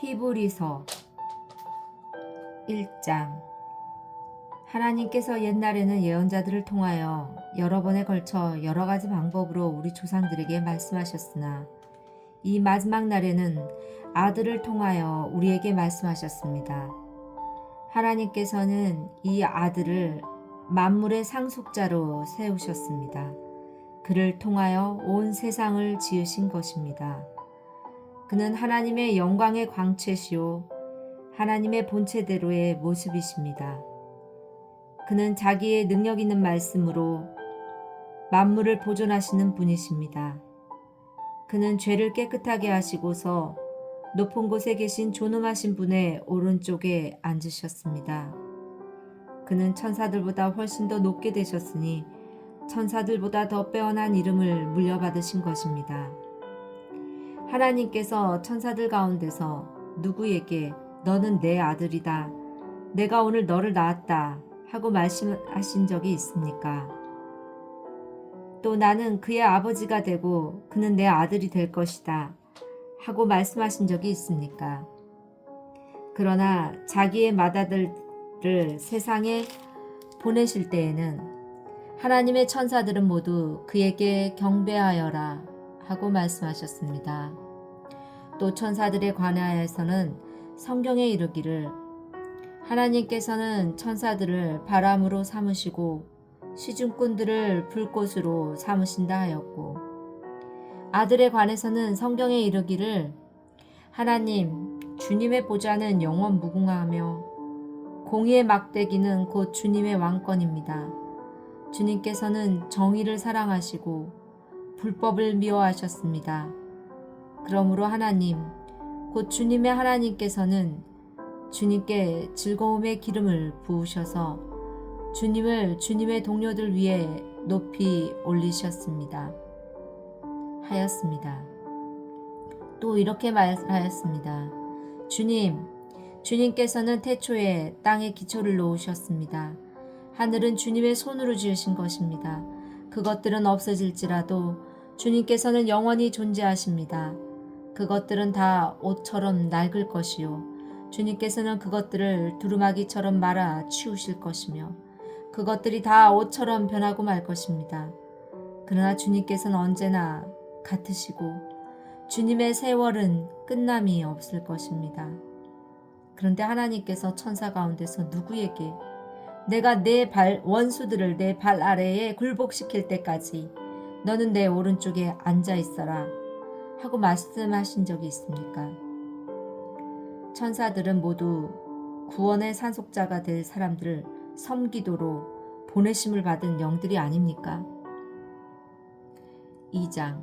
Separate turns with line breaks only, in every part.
히브리서 1장. 하나님께서 옛날에는 예언자들을 통하여 여러 번에 걸쳐 여러 가지 방법으로 우리 조상들에게 말씀하셨으나 이 마지막 날에는 아들을 통하여 우리에게 말씀하셨습니다. 하나님께서는 이 아들을 만물의 상속자로 세우셨습니다. 그를 통하여 온 세상을 지으신 것입니다. 그는 하나님의 영광의 광채시요 하나님의 본체대로의 모습이십니다. 그는 자기의 능력 있는 말씀으로 만물을 보존하시는 분이십니다. 그는 죄를 깨끗하게 하시고서 높은 곳에 계신 존엄하신 분의 오른쪽에 앉으셨습니다. 그는 천사들보다 훨씬 더 높게 되셨으니 천사들보다 더 빼어난 이름을 물려받으신 것입니다. 하나님께서 천사들 가운데서 누구에게 너는 내 아들이다, 내가 오늘 너를 낳았다 하고 말씀하신 적이 있습니까? 또 나는 그의 아버지가 되고 그는 내 아들이 될 것이다 하고 말씀하신 적이 있습니까? 그러나 자기의 맏아들을 세상에 보내실 때에는 하나님의 천사들은 모두 그에게 경배하여라 하고 말씀하셨습니다. 또 천사들에 관하여서는 성경에 이르기를 하나님께서는 천사들을 바람으로 삼으시고 시중꾼들을 불꽃으로 삼으신다 하였고, 아들에 관해서는 성경에 이르기를 하나님 주님의 보좌는 영원 무궁하며 공의의 막대기는 곧 주님의 왕권입니다. 주님께서는 정의를 사랑하시고 불법을 미워하셨습니다. 그러므로 하나님 곧 주님의 하나님께서는 주님께 즐거움의 기름을 부으셔서 주님을 주님의 동료들 위에 높이 올리셨습니다. 하였습니다. 또 이렇게 말하였습니다. 주님께서는 태초에 땅에 기초를 놓으셨습니다. 하늘은 주님의 손으로 지으신 것입니다. 그것들은 없어질지라도 주님께서는 영원히 존재하십니다. 그것들은 다 옷처럼 낡을 것이요 주님께서는 그것들을 두루마기처럼 말아 치우실 것이며 그것들이 다 옷처럼 변하고 말 것입니다. 그러나 주님께서는 언제나 같으시고 주님의 세월은 끝남이 없을 것입니다. 그런데 하나님께서 천사 가운데서 누구에게 내가 내 원수들을 내 발 아래에 굴복시킬 때까지 너는 내 오른쪽에 앉아 있어라 하고 말씀하신 적이 있습니까? 천사들은 모두 구원의 상속자가 될 사람들을 섬기도록 보내심을 받은 영들이 아닙니까? 2장.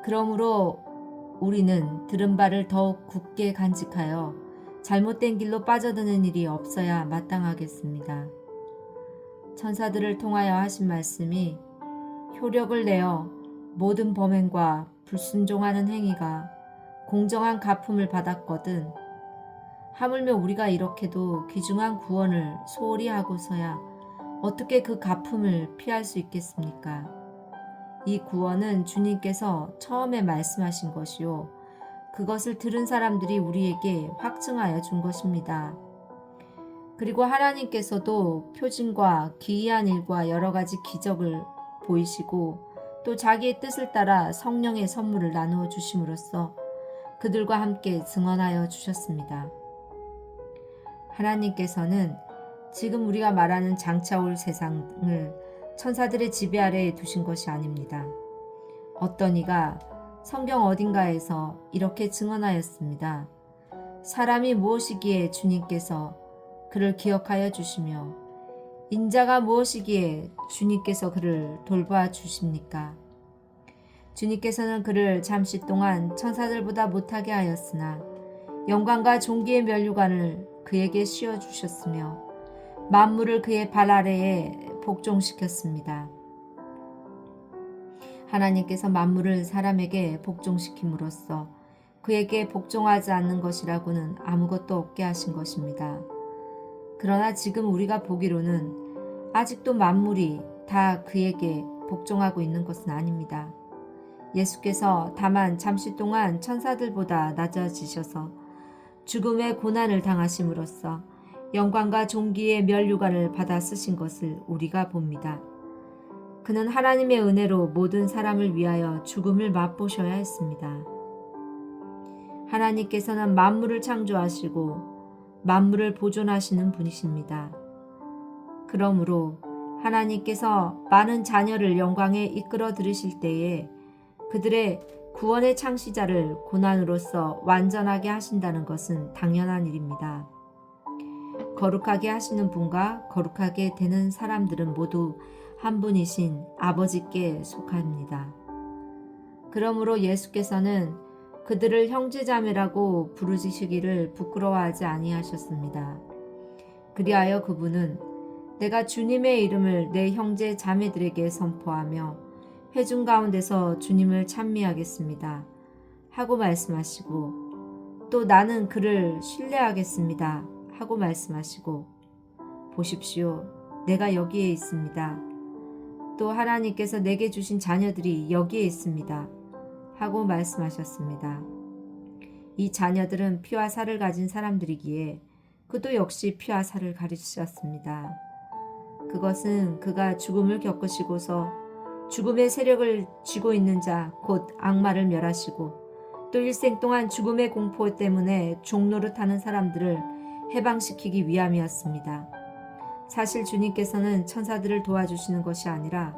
그러므로 우리는 들은 바를 더욱 굳게 간직하여 잘못된 길로 빠져드는 일이 없어야 마땅하겠습니다. 천사들을 통하여 하신 말씀이 효력을 내어 모든 범행과 불순종하는 행위가 공정한 갚음을 받았거든 하물며 우리가 이렇게도 귀중한 구원을 소홀히 하고서야 어떻게 그 갚음을 피할 수 있겠습니까? 이 구원은 주님께서 처음에 말씀하신 것이요 그것을 들은 사람들이 우리에게 확증하여 준 것입니다. 그리고 하나님께서도 표징과 기이한 일과 여러 가지 기적을 보이시고 또 자기의 뜻을 따라 성령의 선물을 나누어 주심으로써 그들과 함께 증언하여 주셨습니다. 하나님께서는 지금 우리가 말하는 장차 올 세상을 천사들의 지배 아래에 두신 것이 아닙니다. 어떤 이가 성경 어딘가에서 이렇게 증언하였습니다. 사람이 무엇이기에 주님께서 그를 기억하여 주시며 인자가 무엇이기에 주님께서 그를 돌봐 주십니까? 주님께서는 그를 잠시 동안 천사들보다 못하게 하였으나 영광과 존귀의 면류관을 그에게 씌워주셨으며 만물을 그의 발 아래에 복종시켰습니다. 하나님께서 만물을 사람에게 복종시킴으로써 그에게 복종하지 않는 것이라고는 아무것도 없게 하신 것입니다. 그러나 지금 우리가 보기로는 아직도 만물이 다 그에게 복종하고 있는 것은 아닙니다. 예수께서 다만 잠시 동안 천사들보다 낮아지셔서 죽음의 고난을 당하심으로써 영광과 존귀의 면류관을 받아 쓰신 것을 우리가 봅니다. 그는 하나님의 은혜로 모든 사람을 위하여 죽음을 맛보셔야 했습니다. 하나님께서는 만물을 창조하시고 만물을 보존하시는 분이십니다. 그러므로 하나님께서 많은 자녀를 영광에 이끌어 들으실 때에 그들의 구원의 창시자를 고난으로써 완전하게 하신다는 것은 당연한 일입니다. 거룩하게 하시는 분과 거룩하게 되는 사람들은 모두 한 분이신 아버지께 속합니다. 그러므로 예수께서는 그들을 형제자매라고 부르시기를 부끄러워하지 아니하셨습니다. 그리하여 그분은 내가 주님의 이름을 내 형제 자매들에게 선포하며 회중 가운데서 주님을 찬미하겠습니다 하고 말씀하시고, 또 나는 그를 신뢰하겠습니다 하고 말씀하시고, 보십시오, 내가 여기에 있습니다. 또 하나님께서 내게 주신 자녀들이 여기에 있습니다 하고 말씀하셨습니다. 이 자녀들은 피와 살을 가진 사람들이기에 그도 역시 피와 살을 가지셨습니다. 그것은 그가 죽음을 겪으시고서 죽음의 세력을 쥐고 있는 자, 곧 악마를 멸하시고 또 일생 동안 죽음의 공포 때문에 종노릇하는 사람들을 해방시키기 위함이었습니다. 사실 주님께서는 천사들을 도와주시는 것이 아니라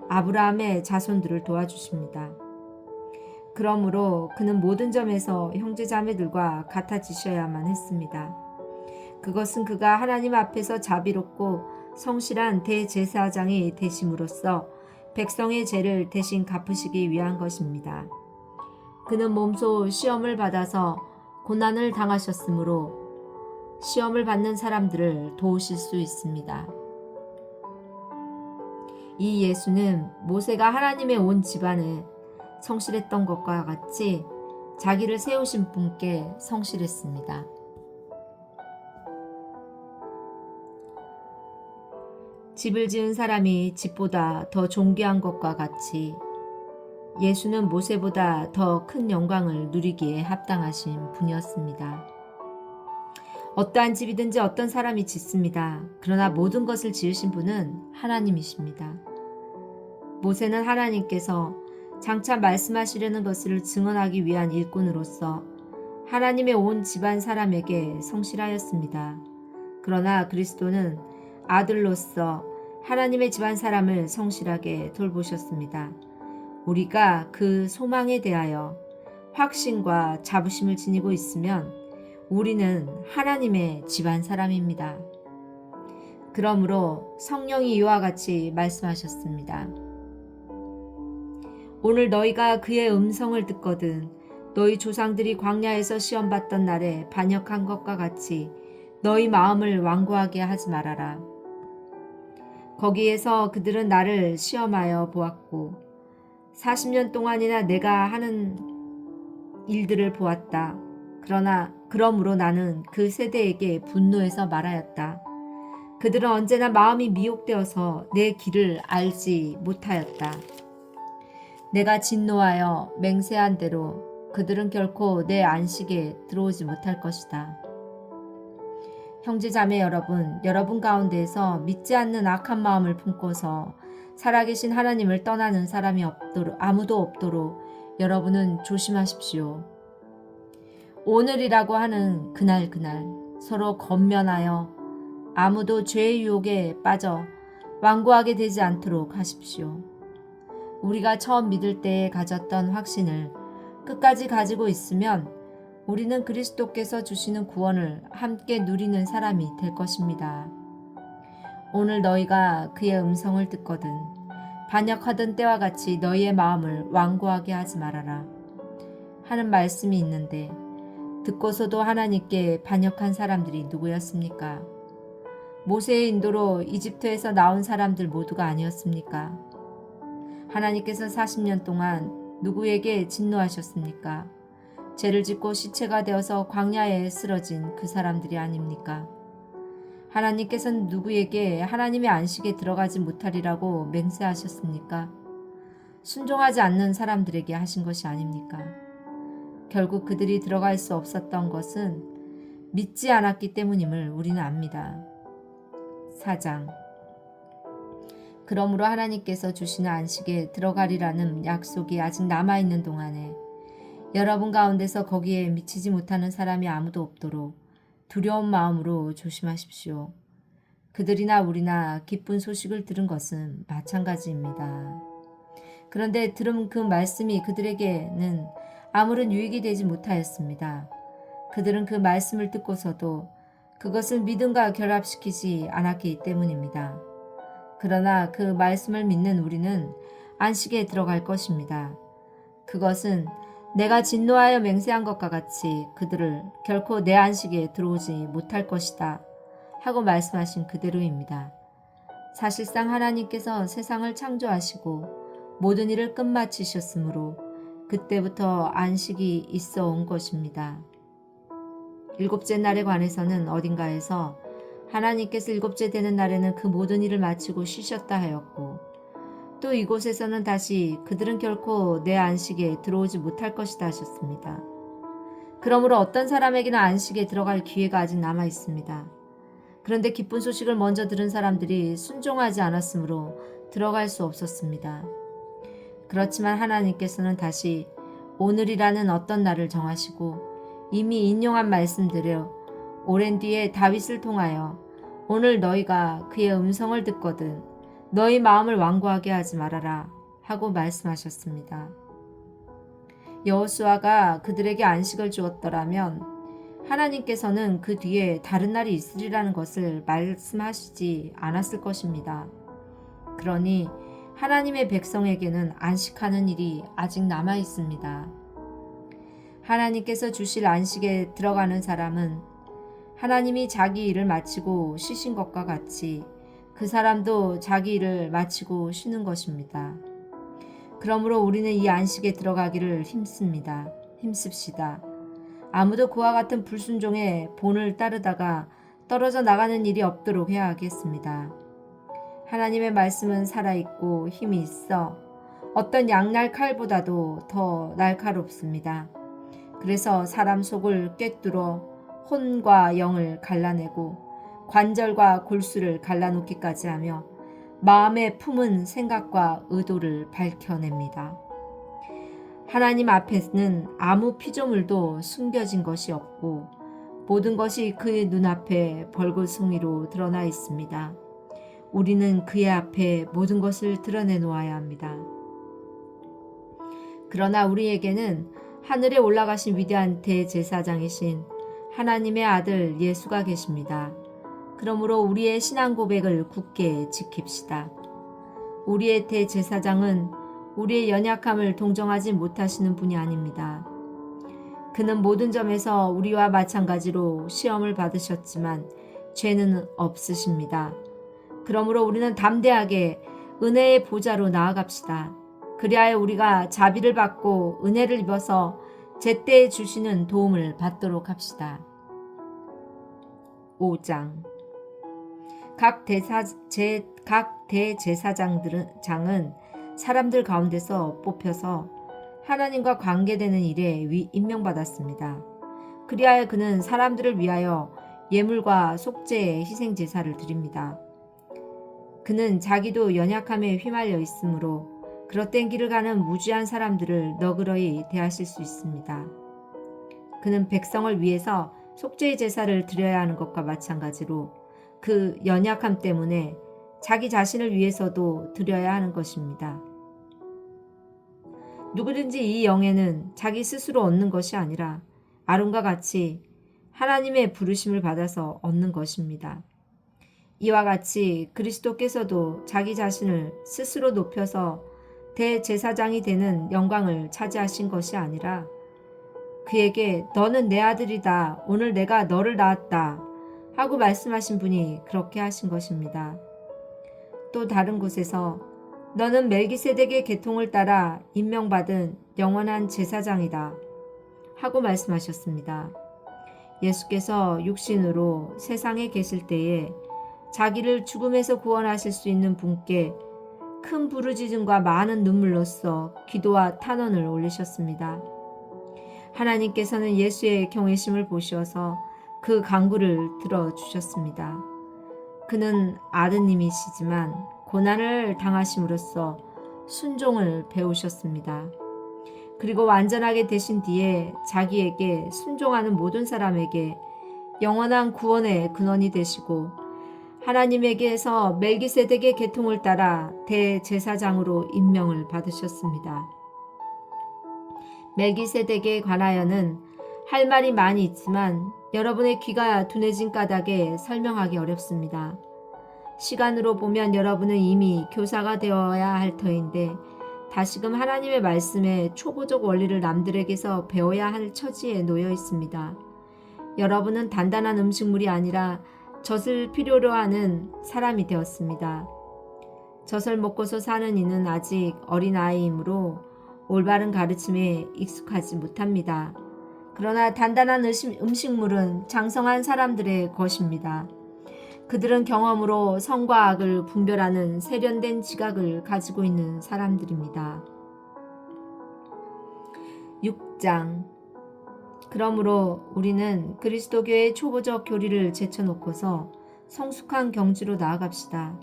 아브라함의 자손들을 도와주십니다. 그러므로 그는 모든 점에서 형제자매들과 같아지셔야만 했습니다. 그것은 그가 하나님 앞에서 자비롭고 성실한 대제사장이 되심으로써 백성의 죄를 대신 갚으시기 위한 것입니다. 그는 몸소 시험을 받아서 고난을 당하셨으므로 시험을 받는 사람들을 도우실 수 있습니다. 이 예수는 모세가 하나님의 온 집안에 성실했던 것과 같이 자기를 세우신 분께 성실했습니다. 집을 지은 사람이 집보다 더 존귀한 것과 같이 예수는 모세보다 더 큰 영광을 누리기에 합당하신 분이었습니다. 어떠한 집이든지 어떤 사람이 짓습니다. 그러나 모든 것을 지으신 분은 하나님이십니다. 모세는 하나님께서 장차 말씀하시려는 것을 증언하기 위한 일꾼으로서 하나님의 온 집안 사람에게 성실하였습니다. 그러나 그리스도는 아들로서 하나님의 집안 사람을 성실하게 돌보셨습니다. 우리가 그 소망에 대하여 확신과 자부심을 지니고 있으면 우리는 하나님의 집안 사람입니다. 그러므로 성령이 이와 같이 말씀하셨습니다. 오늘 너희가 그의 음성을 듣거든 너희 조상들이 광야에서 시험받던 날에 반역한 것과 같이 너희 마음을 완고하게 하지 말아라. 거기에서 그들은 나를 시험하여 보았고 40년 동안이나 내가 하는 일들을 보았다. 그러므로 나는 그 세대에게 분노해서 말하였다. 그들은 언제나 마음이 미혹되어서 내 길을 알지 못하였다. 내가 진노하여 맹세한 대로 그들은 결코 내 안식에 들어오지 못할 것이다. 형제자매 여러분 가운데에서 믿지 않는 악한 마음을 품고서 살아계신 하나님을 떠나는 사람이 아무도 없도록 여러분은 조심하십시오. 오늘이라고 하는 그날 서로 권면하여 아무도 죄의 유혹에 빠져 완고하게 되지 않도록 하십시오. 우리가 처음 믿을 때에 가졌던 확신을 끝까지 가지고 있으면 우리는 그리스도께서 주시는 구원을 함께 누리는 사람이 될 것입니다. 오늘 너희가 그의 음성을 듣거든 반역하던 때와 같이 너희의 마음을 완고하게 하지 말아라 하는 말씀이 있는데, 듣고서도 하나님께 반역한 사람들이 누구였습니까? 모세의 인도로 이집트에서 나온 사람들 모두가 아니었습니까? 하나님께서 40년 동안 누구에게 진노하셨습니까? 죄를 짓고 시체가 되어서 광야에 쓰러진 그 사람들이 아닙니까? 하나님께서는 누구에게 하나님의 안식에 들어가지 못하리라고 맹세하셨습니까? 순종하지 않는 사람들에게 하신 것이 아닙니까? 결국 그들이 들어갈 수 없었던 것은 믿지 않았기 때문임을 우리는 압니다. 4장. 그러므로 하나님께서 주시는 안식에 들어가리라는 약속이 아직 남아있는 동안에 여러분 가운데서 거기에 미치지 못하는 사람이 아무도 없도록 두려운 마음으로 조심하십시오. 그들이나 우리나 기쁜 소식을 들은 것은 마찬가지입니다. 그런데 들은 그 말씀이 그들에게는 아무런 유익이 되지 못하였습니다. 그들은 그 말씀을 듣고서도 그것을 믿음과 결합시키지 않았기 때문입니다. 그러나 그 말씀을 믿는 우리는 안식에 들어갈 것입니다. 그것은 내가 진노하여 맹세한 것과 같이 그들을 결코 내 안식에 들어오지 못할 것이다 하고 말씀하신 그대로입니다. 사실상 하나님께서 세상을 창조하시고 모든 일을 끝마치셨으므로 그때부터 안식이 있어 온 것입니다. 일곱째 날에 관해서는 어딘가에서 하나님께서 일곱째 되는 날에는 그 모든 일을 마치고 쉬셨다 하였고, 또 이곳에서는 다시 그들은 결코 내 안식에 들어오지 못할 것이다 하셨습니다. 그러므로 어떤 사람에게나 안식에 들어갈 기회가 아직 남아 있습니다. 그런데 기쁜 소식을 먼저 들은 사람들이 순종하지 않았으므로 들어갈 수 없었습니다. 그렇지만 하나님께서는 다시 오늘이라는 어떤 날을 정하시고 이미 인용한 말씀대로 오랜 뒤에 다윗을 통하여 오늘 너희가 그의 음성을 듣거든 너희 마음을 완고하게 하지 말아라 하고 말씀하셨습니다. 여호수아가 그들에게 안식을 주었더라면 하나님께서는 그 뒤에 다른 날이 있으리라는 것을 말씀하시지 않았을 것입니다. 그러니 하나님의 백성에게는 안식하는 일이 아직 남아 있습니다. 하나님께서 주실 안식에 들어가는 사람은 하나님이 자기 일을 마치고 쉬신 것과 같이 그 사람도 자기 일을 마치고 쉬는 것입니다. 그러므로 우리는 이 안식에 들어가기를 힘씁시다. 아무도 그와 같은 불순종의 본을 따르다가 떨어져 나가는 일이 없도록 해야 하겠습니다. 하나님의 말씀은 살아있고 힘이 있어 어떤 양날 칼보다도 더 날카롭습니다. 그래서 사람 속을 꿰뚫어 혼과 영을 갈라내고 관절과 골수를 갈라놓기까지 하며 마음에 품은 생각과 의도를 밝혀냅니다. 하나님 앞에는 아무 피조물도 숨겨진 것이 없고 모든 것이 그의 눈앞에 벌거숭이로 드러나 있습니다. 우리는 그의 앞에 모든 것을 드러내 놓아야 합니다. 그러나 우리에게는 하늘에 올라가신 위대한 대제사장이신 하나님의 아들 예수가 계십니다. 그러므로 우리의 신앙 고백을 굳게 지킵시다. 우리의 대제사장은 우리의 연약함을 동정하지 못하시는 분이 아닙니다. 그는 모든 점에서 우리와 마찬가지로 시험을 받으셨지만 죄는 없으십니다. 그러므로 우리는 담대하게 은혜의 보좌로 나아갑시다. 그리하여 우리가 자비를 받고 은혜를 입어서 제때에 주시는 도움을 받도록 합시다. 5장. 각 대제사장은 사람들 가운데서 뽑혀서 하나님과 관계되는 일에 임명받았습니다. 그리하여 그는 사람들을 위하여 예물과 속죄의 희생 제사를 드립니다. 그는 자기도 연약함에 휘말려 있으므로 그릇된 길을 가는 무지한 사람들을 너그러이 대하실 수 있습니다. 그는 백성을 위해서 속죄의 제사를 드려야 하는 것과 마찬가지로 그 연약함 때문에 자기 자신을 위해서도 드려야 하는 것입니다. 누구든지 이 영에는 자기 스스로 얻는 것이 아니라 아론과 같이 하나님의 부르심을 받아서 얻는 것입니다. 이와 같이 그리스도께서도 자기 자신을 스스로 높여서 대제사장이 되는 영광을 차지하신 것이 아니라 그에게 너는 내 아들이다. 오늘 내가 너를 낳았다. 하고 말씀하신 분이 그렇게 하신 것입니다. 또 다른 곳에서 너는 멜기세덱의 계통을 따라 임명받은 영원한 제사장이다. 하고 말씀하셨습니다. 예수께서 육신으로 세상에 계실 때에 자기를 죽음에서 구원하실 수 있는 분께 큰 부르짖음과 많은 눈물로써 기도와 탄원을 올리셨습니다. 하나님께서는 예수의 경외심을 보셔서 그 간구를 들어주셨습니다. 그는 아드님이시지만 고난을 당하심으로써 순종을 배우셨습니다. 그리고 완전하게 되신 뒤에 자기에게 순종하는 모든 사람에게 영원한 구원의 근원이 되시고 하나님에게서 멜기세덱의 계통을 따라 대제사장으로 임명을 받으셨습니다. 멜기세덱에 관하여는 할 말이 많이 있지만 여러분의 귀가 둔해진 까닭에 설명하기 어렵습니다. 시간으로 보면 여러분은 이미 교사가 되어야 할 터인데 다시금 하나님의 말씀의 초보적 원리를 남들에게서 배워야 할 처지에 놓여 있습니다. 여러분은 단단한 음식물이 아니라 젖을 필요로 하는 사람이 되었습니다. 젖을 먹고서 사는 이는 아직 어린아이이므로 올바른 가르침에 익숙하지 못합니다. 그러나 단단한 음식물은 장성한 사람들의 것입니다. 그들은 경험으로 선과 악을 분별하는 세련된 지각을 가지고 있는 사람들입니다. 6장. 그러므로 우리는 그리스도교의 초보적 교리를 제쳐놓고서 성숙한 경지로 나아갑시다.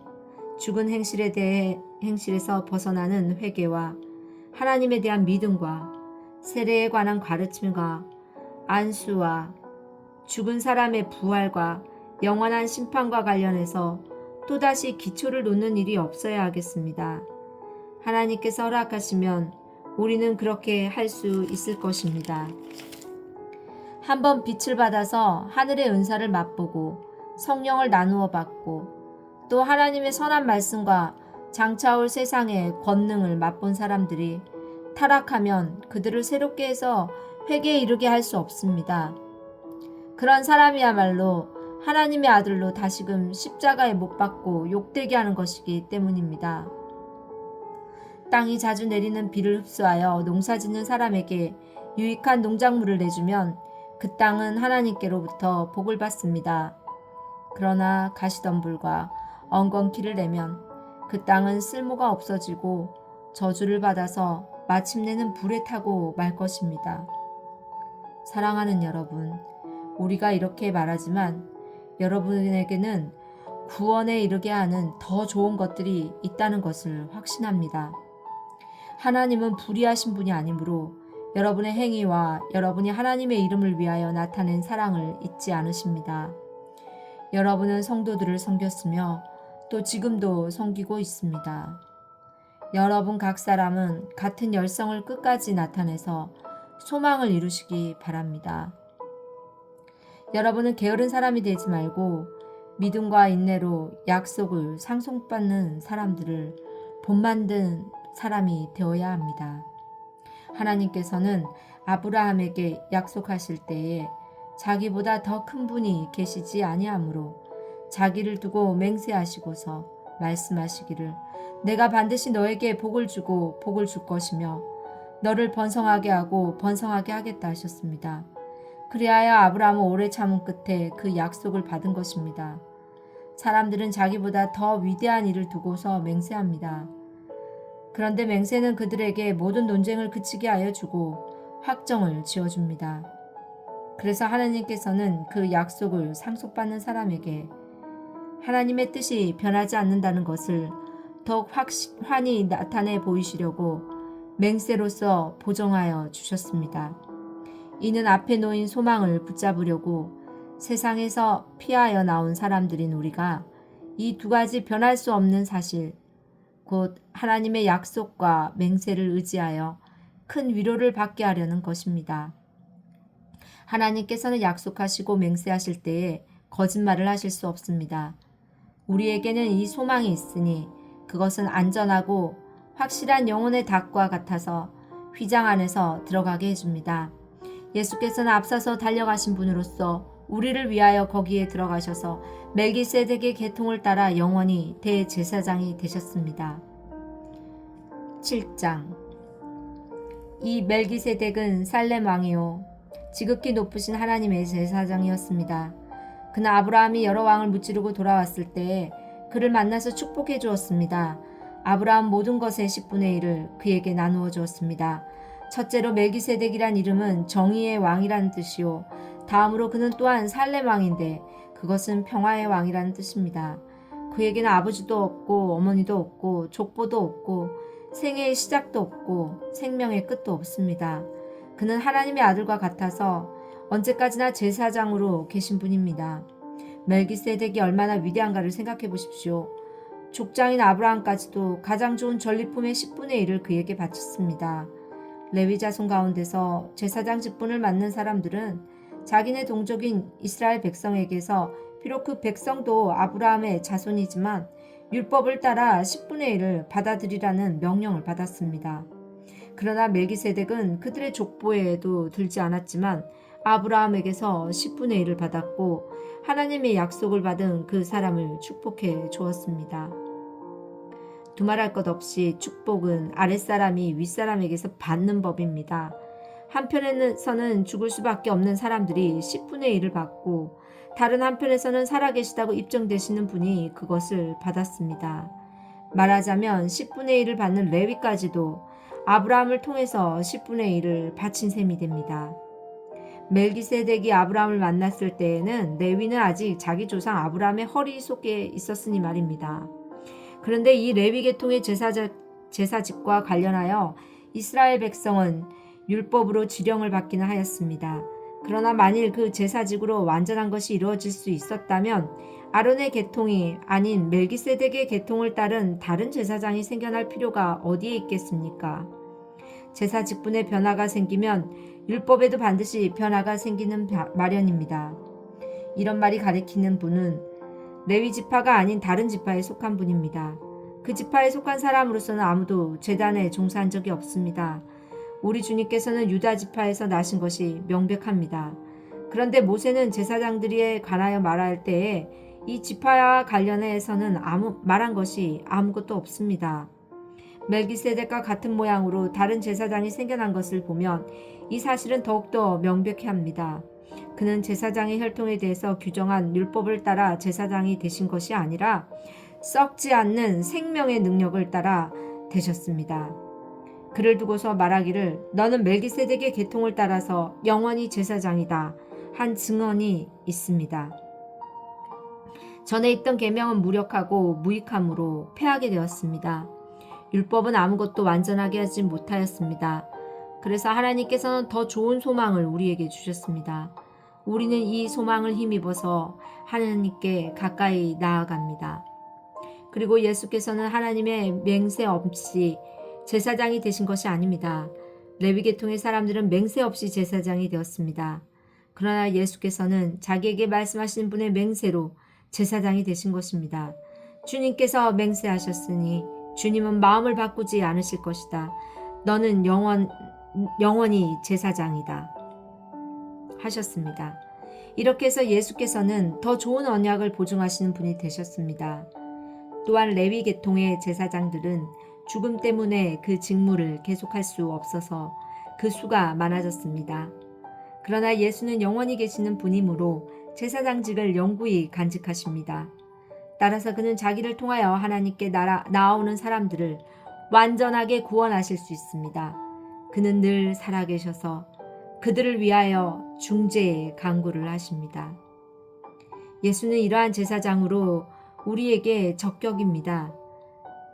죽은 행실에서 벗어나는 회개와 하나님에 대한 믿음과 세례에 관한 가르침과 안수와 죽은 사람의 부활과 영원한 심판과 관련해서 또다시 기초를 놓는 일이 없어야 하겠습니다. 하나님께서 허락하시면 우리는 그렇게 할 수 있을 것입니다. 한번 빛을 받아서 하늘의 은사를 맛보고 성령을 나누어 받고 또 하나님의 선한 말씀과 장차올 세상의 권능을 맛본 사람들이 타락하면 그들을 새롭게 해서 회개에 이르게 할 수 없습니다. 그런 사람이야말로 하나님의 아들로 다시금 십자가에 못 박고 욕되게 하는 것이기 때문입니다. 땅이 자주 내리는 비를 흡수하여 농사짓는 사람에게 유익한 농작물을 내주면 그 땅은 하나님께로부터 복을 받습니다. 그러나 가시덤불과 엉겅퀴를 내면 그 땅은 쓸모가 없어지고 저주를 받아서 마침내는 불에 타고 말 것입니다. 사랑하는 여러분, 우리가 이렇게 말하지만 여러분에게는 구원에 이르게 하는 더 좋은 것들이 있다는 것을 확신합니다. 하나님은 불의하신 분이 아니므로 여러분의 행위와 여러분이 하나님의 이름을 위하여 나타낸 사랑을 잊지 않으십니다. 여러분은 성도들을 섬겼으며 또 지금도 섬기고 있습니다. 여러분 각 사람은 같은 열성을 끝까지 나타내서 소망을 이루시기 바랍니다. 여러분은 게으른 사람이 되지 말고 믿음과 인내로 약속을 상속받는 사람들을 본만든 사람이 되어야 합니다. 하나님께서는 아브라함에게 약속하실 때에 자기보다 더 큰 분이 계시지 아니하므로 자기를 두고 맹세하시고서 말씀하시기를 내가 반드시 너에게 복을 주고 복을 줄 것이며 너를 번성하게 하고 번성하게 하겠다 하셨습니다. 그리하여 아브라함은 오래 참은 끝에 그 약속을 받은 것입니다. 사람들은 자기보다 더 위대한 일을 두고서 맹세합니다. 그런데 맹세는 그들에게 모든 논쟁을 그치게 하여 주고 확정을 지어줍니다. 그래서 하나님께서는 그 약속을 상속받는 사람에게 하나님의 뜻이 변하지 않는다는 것을 더욱 환히 나타내 보이시려고 맹세로서 보정하여 주셨습니다. 이는 앞에 놓인 소망을 붙잡으려고 세상에서 피하여 나온 사람들인 우리가 이 두 가지 변할 수 없는 사실, 곧 하나님의 약속과 맹세를 의지하여 큰 위로를 받게 하려는 것입니다. 하나님께서는 약속하시고 맹세하실 때에 거짓말을 하실 수 없습니다. 우리에게는 이 소망이 있으니 그것은 안전하고 확실한 영혼의 닭과 같아서 휘장 안에서 들어가게 해줍니다. 예수께서는 앞서서 달려가신 분으로서 우리를 위하여 거기에 들어가셔서 멜기세덱의 계통을 따라 영원히 대제사장이 되셨습니다. 7장. 이 멜기세덱은 살렘 왕이요 지극히 높으신 하나님의 제사장이었습니다. 그는 아브라함이 여러 왕을 무찌르고 돌아왔을 때에 그를 만나서 축복해 주었습니다. 아브라함 모든 것의 10분의 1을 그에게 나누어 주었습니다. 첫째로 멜기세덱이란 이름은 정의의 왕이라는 뜻이요. 다음으로 그는 또한 살렘 왕인데 그것은 평화의 왕이라는 뜻입니다. 그에게는 아버지도 없고 어머니도 없고 족보도 없고 생애의 시작도 없고 생명의 끝도 없습니다. 그는 하나님의 아들과 같아서 언제까지나 제사장으로 계신 분입니다. 멜기세덱이 얼마나 위대한가를 생각해 보십시오. 족장인 아브라함까지도 가장 좋은 전리품의 10분의 1을 그에게 바쳤습니다. 레위 자손 가운데서 제사장 직분을 맡는 사람들은 자기네 동족인 이스라엘 백성에게서 비록 그 백성도 아브라함의 자손이지만 율법을 따라 10분의 1을 받아들이라는 명령을 받았습니다. 그러나 멜기세덱은 그들의 족보에도 들지 않았지만 아브라함에게서 10분의 1을 받았고 하나님의 약속을 받은 그 사람을 축복해 주었습니다. 두말할 것 없이 축복은 아랫사람이 윗사람에게서 받는 법입니다. 한편에서는 죽을 수밖에 없는 사람들이 10분의 1을 받고 다른 한편에서는 살아계시다고 입증되시는 분이 그것을 받았습니다. 말하자면 10분의 1을 받는 레위까지도 아브라함을 통해서 10분의 1을 바친 셈이 됩니다. 멜기세덱이 아브라함을 만났을 때에는 레위는 아직 자기 조상 아브라함의 허리 속에 있었으니 말입니다. 그런데 이 레위 계통의 제사직과 관련하여 이스라엘 백성은 율법으로 지령을 받기는 하였습니다. 그러나 만일 그 제사직으로 완전한 것이 이루어질 수 있었다면 아론의 계통이 아닌 멜기세덱의 계통을 따른 다른 제사장이 생겨날 필요가 어디에 있겠습니까? 제사 직분에 변화가 생기면 율법에도 반드시 변화가 생기는 마련입니다. 이런 말이 가리키는 분은 레위 지파가 아닌 다른 지파에 속한 분입니다. 그 지파에 속한 사람으로서는 아무도 제단에 종사한 적이 없습니다. 우리 주님께서는 유다 지파에서 나신 것이 명백합니다. 그런데 모세는 제사장들에 관하여 말할 때에 이 지파와 관련해서는 말한 것이 아무것도 없습니다. 멜기세덱과 같은 모양으로 다른 제사장이 생겨난 것을 보면 이 사실은 더욱더 명백해 합니다. 그는 제사장의 혈통에 대해서 규정한 율법을 따라 제사장이 되신 것이 아니라 썩지 않는 생명의 능력을 따라 되셨습니다. 그를 두고서 말하기를 너는 멜기세덱의 계통을 따라서 영원히 제사장이다 한 증언이 있습니다. 전에 있던 계명은 무력하고 무익함으로 폐하게 되었습니다. 율법은 아무것도 완전하게 하지 못하였습니다. 그래서 하나님께서는 더 좋은 소망을 우리에게 주셨습니다. 우리는 이 소망을 힘입어서 하나님께 가까이 나아갑니다. 그리고 예수께서는 하나님의 맹세 없이 제사장이 되신 것이 아닙니다. 레위 계통의 사람들은 맹세 없이 제사장이 되었습니다. 그러나 예수께서는 자기에게 말씀하신 분의 맹세로 제사장이 되신 것입니다. 주님께서 맹세하셨으니 주님은 마음을 바꾸지 않으실 것이다. 너는 영원히 제사장이다. 하셨습니다. 이렇게 해서 예수께서는 더 좋은 언약을 보증하시는 분이 되셨습니다. 또한 레위 계통의 제사장들은 죽음 때문에 그 직무를 계속할 수 없어서 그 수가 많아졌습니다. 그러나 예수는 영원히 계시는 분이므로 제사장직을 영구히 간직하십니다. 따라서 그는 자기를 통하여 하나님께 나아오는 사람들을 완전하게 구원하실 수 있습니다. 그는 늘 살아계셔서 그들을 위하여 중재의 간구를 하십니다. 예수는 이러한 제사장으로 우리에게 적격입니다.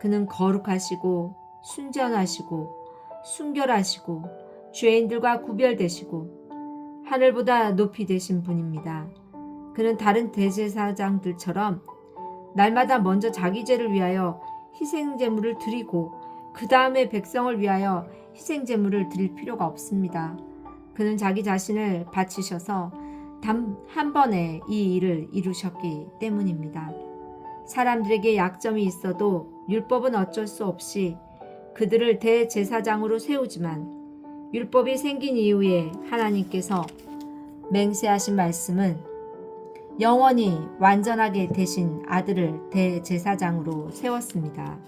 그는 거룩하시고 순전하시고 순결하시고 죄인들과 구별되시고 하늘보다 높이 되신 분입니다. 그는 다른 대제사장들처럼 날마다 먼저 자기 죄를 위하여 희생제물을 드리고 그 다음에 백성을 위하여 희생제물을 드릴 필요가 없습니다. 그는 자기 자신을 바치셔서 단 한 번에 이 일을 이루셨기 때문입니다. 사람들에게 약점이 있어도 율법은 어쩔 수 없이 그들을 대제사장으로 세우지만 율법이 생긴 이후에 하나님께서 맹세하신 말씀은 영원히 완전하게 되신 아들을 대제사장으로 세웠습니다.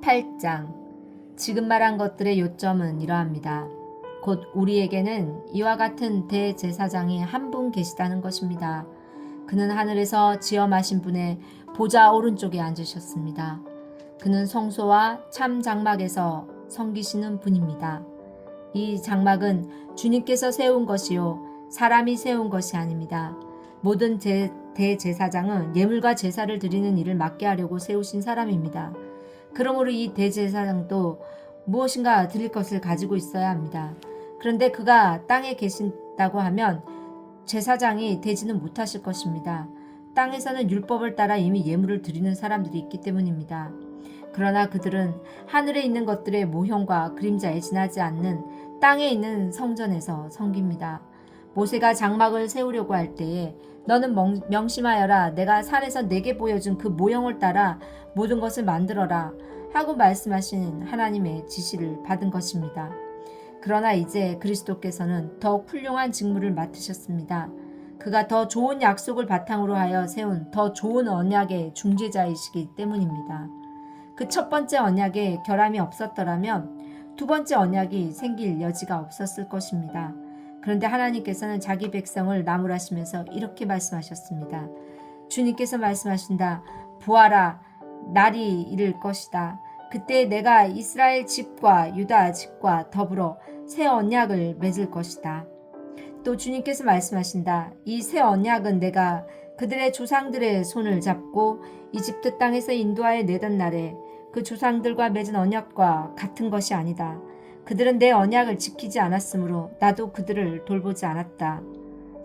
8장 지금 말한 것들의 요점은 이러합니다. 곧 우리에게는 이와 같은 대제사장이 한 분 계시다는 것입니다. 그는 하늘에서 지엄하신 분의 보좌 오른쪽에 앉으셨습니다. 그는 성소와 참 장막에서 섬기시는 분입니다. 이 장막은 주님께서 세운 것이요 사람이 세운 것이 아닙니다. 모든 대제사장은 예물과 제사를 드리는 일을 맡게 하려고 세우신 사람입니다. 그러므로 이 대제사장도 무엇인가 드릴 것을 가지고 있어야 합니다. 그런데 그가 땅에 계신다고 하면 제사장이 되지는 못하실 것입니다. 땅에서는 율법을 따라 이미 예물을 드리는 사람들이 있기 때문입니다. 그러나 그들은 하늘에 있는 것들의 모형과 그림자에 지나지 않는 땅에 있는 성전에서 섬깁니다. 모세가 장막을 세우려고 할 때에 너는 명심하여라. 내가 산에서 내게 보여준 그 모형을 따라 모든 것을 만들어라 하고 말씀하신 하나님의 지시를 받은 것입니다. 그러나 이제 그리스도께서는 더욱 훌륭한 직무를 맡으셨습니다. 그가 더 좋은 약속을 바탕으로 하여 세운 더 좋은 언약의 중재자이시기 때문입니다. 그 첫 번째 언약에 결함이 없었더라면 두 번째 언약이 생길 여지가 없었을 것입니다. 그런데 하나님께서는 자기 백성을 나무라시면서 이렇게 말씀하셨습니다. 주님께서 말씀하신다. 보아라, 날이 이를 것이다. 그때 내가 이스라엘 집과 유다 집과 더불어 새 언약을 맺을 것이다. 또 주님께서 말씀하신다. 이 새 언약은 내가 그들의 조상들의 손을 잡고 이집트 땅에서 인도하여 내던 날에 그 조상들과 맺은 언약과 같은 것이 아니다. 그들은 내 언약을 지키지 않았으므로 나도 그들을 돌보지 않았다.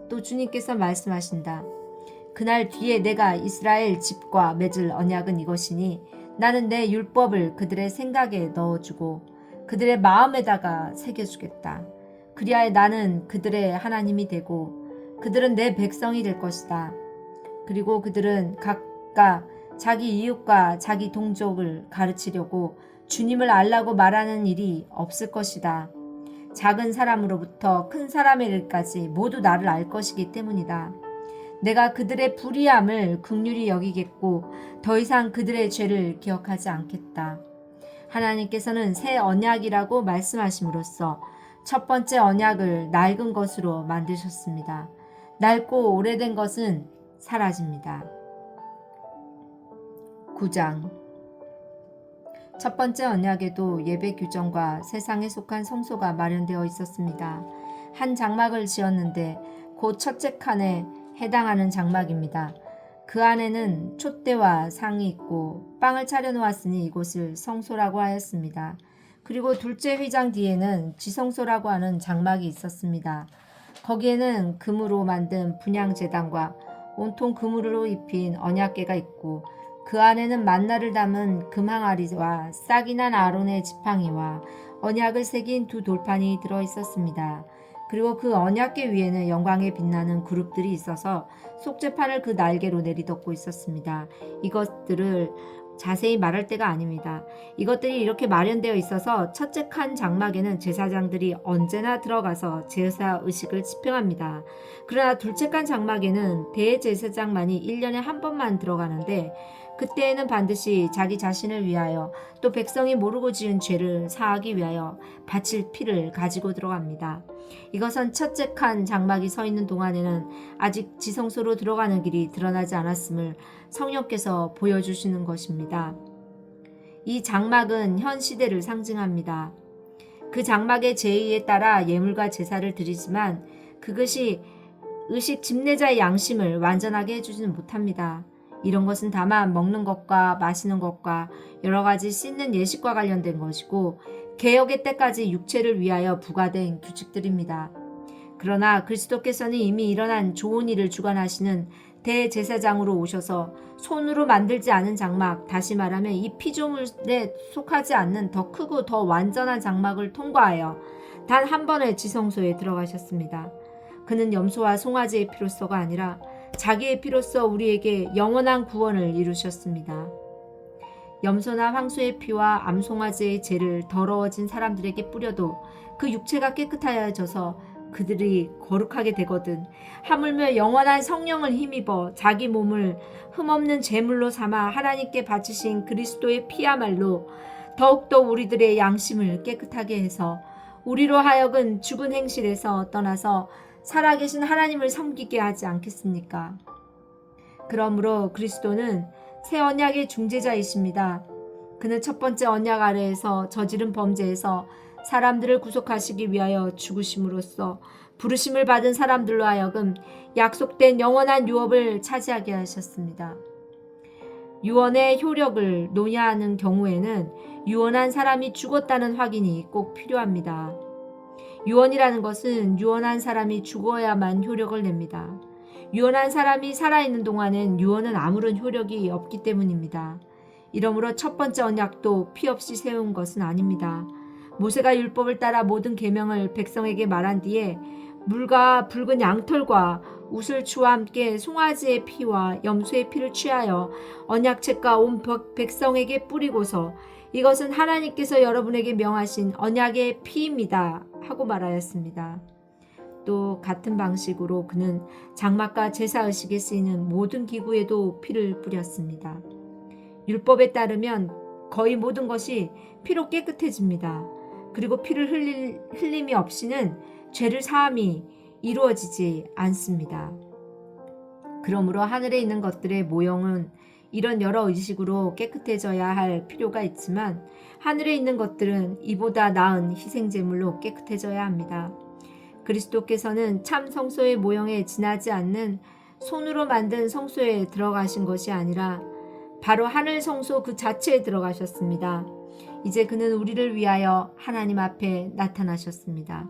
또 주님께서 말씀하신다. 그날 뒤에 내가 이스라엘 집과 맺을 언약은 이것이니 나는 내 율법을 그들의 생각에 넣어주고 그들의 마음에다가 새겨주겠다. 그리하여 나는 그들의 하나님이 되고 그들은 내 백성이 될 것이다. 그리고 그들은 각각 자기 이웃과 자기 동족을 가르치려고 주님을 알라고 말하는 일이 없을 것이다. 작은 사람으로부터 큰 사람의 일까지 모두 나를 알 것이기 때문이다. 내가 그들의 불의함을 긍휼히 여기겠고 더 이상 그들의 죄를 기억하지 않겠다. 하나님께서는 새 언약이라고 말씀하심으로써 첫 번째 언약을 낡은 것으로 만드셨습니다. 낡고 오래된 것은 사라집니다. 9장 첫 번째 언약에도 예배 규정과 세상에 속한 성소가 마련되어 있었습니다. 한 장막을 지었는데 곧 첫째 칸에 해당하는 장막입니다. 그 안에는 촛대와 상이 있고 빵을 차려놓았으니 이곳을 성소라고 하였습니다. 그리고 둘째 휘장 뒤에는 지성소라고 하는 장막이 있었습니다. 거기에는 금으로 만든 분향제단과 온통 금으로 입힌 언약궤가 있고 그 안에는 만나를 담은 금항아리와 싹이 난 아론의 지팡이와 언약을 새긴 두 돌판이 들어 있었습니다. 그리고 그 언약궤 위에는 영광에 빛나는 그룹들이 있어서 속죄판을 그 날개로 내리덮고 있었습니다. 이것들을 자세히 말할 때가 아닙니다. 이것들이 이렇게 마련되어 있어서 첫째 칸 장막에는 제사장들이 언제나 들어가서 제사 의식을 집행합니다. 그러나 둘째 칸 장막에는 대제사장만이 1년에 한 번만 들어가는데 그때에는 반드시 자기 자신을 위하여 또 백성이 모르고 지은 죄를 사하기 위하여 바칠 피를 가지고 들어갑니다. 이것은 첫째 칸 장막이 서 있는 동안에는 아직 지성소로 들어가는 길이 드러나지 않았음을 성령께서 보여주시는 것입니다. 이 장막은 현 시대를 상징합니다. 그 장막의 제의에 따라 예물과 제사를 드리지만 그것이 의식 집례자의 양심을 완전하게 해주지는 못합니다. 이런 것은 다만 먹는 것과 마시는 것과 여러 가지 씻는 예식과 관련된 것이고 개혁의 때까지 육체를 위하여 부과된 규칙들입니다. 그러나 그리스도께서는 이미 일어난 좋은 일을 주관하시는 대제사장으로 오셔서 손으로 만들지 않은 장막, 다시 말하면 이 피조물에 속하지 않는 더 크고 더 완전한 장막을 통과하여 단 한 번의 지성소에 들어가셨습니다. 그는 염소와 송아지의 피로서가 아니라 자기의 피로써 우리에게 영원한 구원을 이루셨습니다. 염소나 황소의 피와 암송아지의 죄를 더러워진 사람들에게 뿌려도 그 육체가 깨끗하여져서 그들이 거룩하게 되거든 하물며 영원한 성령을 힘입어 자기 몸을 흠없는 제물로 삼아 하나님께 바치신 그리스도의 피야말로 더욱더 우리들의 양심을 깨끗하게 해서 우리로 하여금 죽은 행실에서 떠나서 살아계신 하나님을 섬기게 하지 않겠습니까? 그러므로 그리스도는 새 언약의 중재자이십니다. 그는 첫 번째 언약 아래에서 저지른 범죄에서 사람들을 구속하시기 위하여 죽으심으로써 부르심을 받은 사람들로 하여금 약속된 영원한 유업을 차지하게 하셨습니다. 유언의 효력을 논의하는 경우에는 유언한 사람이 죽었다는 확인이 꼭 필요합니다. 유언이라는 것은 유언한 사람이 죽어야만 효력을 냅니다. 유언한 사람이 살아있는 동안엔 유언은 아무런 효력이 없기 때문입니다. 이러므로 첫 번째 언약도 피 없이 세운 것은 아닙니다. 모세가 율법을 따라 모든 계명을 백성에게 말한 뒤에 물과 붉은 양털과 우슬추와 함께 송아지의 피와 염소의 피를 취하여 언약책과 온 백성에게 뿌리고서 이것은 하나님께서 여러분에게 명하신 언약의 피입니다 하고 말하였습니다. 또 같은 방식으로 그는 장막과 제사의식에 쓰이는 모든 기구에도 피를 뿌렸습니다. 율법에 따르면 거의 모든 것이 피로 깨끗해집니다. 그리고 피를 흘림이 없이는 죄를 사함이 이루어지지 않습니다. 그러므로 하늘에 있는 것들의 모형은 이런 여러 의식으로 깨끗해져야 할 필요가 있지만 하늘에 있는 것들은 이보다 나은 희생제물로 깨끗해져야 합니다. 그리스도께서는 참 성소의 모형에 지나지 않는 손으로 만든 성소에 들어가신 것이 아니라 바로 하늘 성소 그 자체에 들어가셨습니다. 이제 그는 우리를 위하여 하나님 앞에 나타나셨습니다.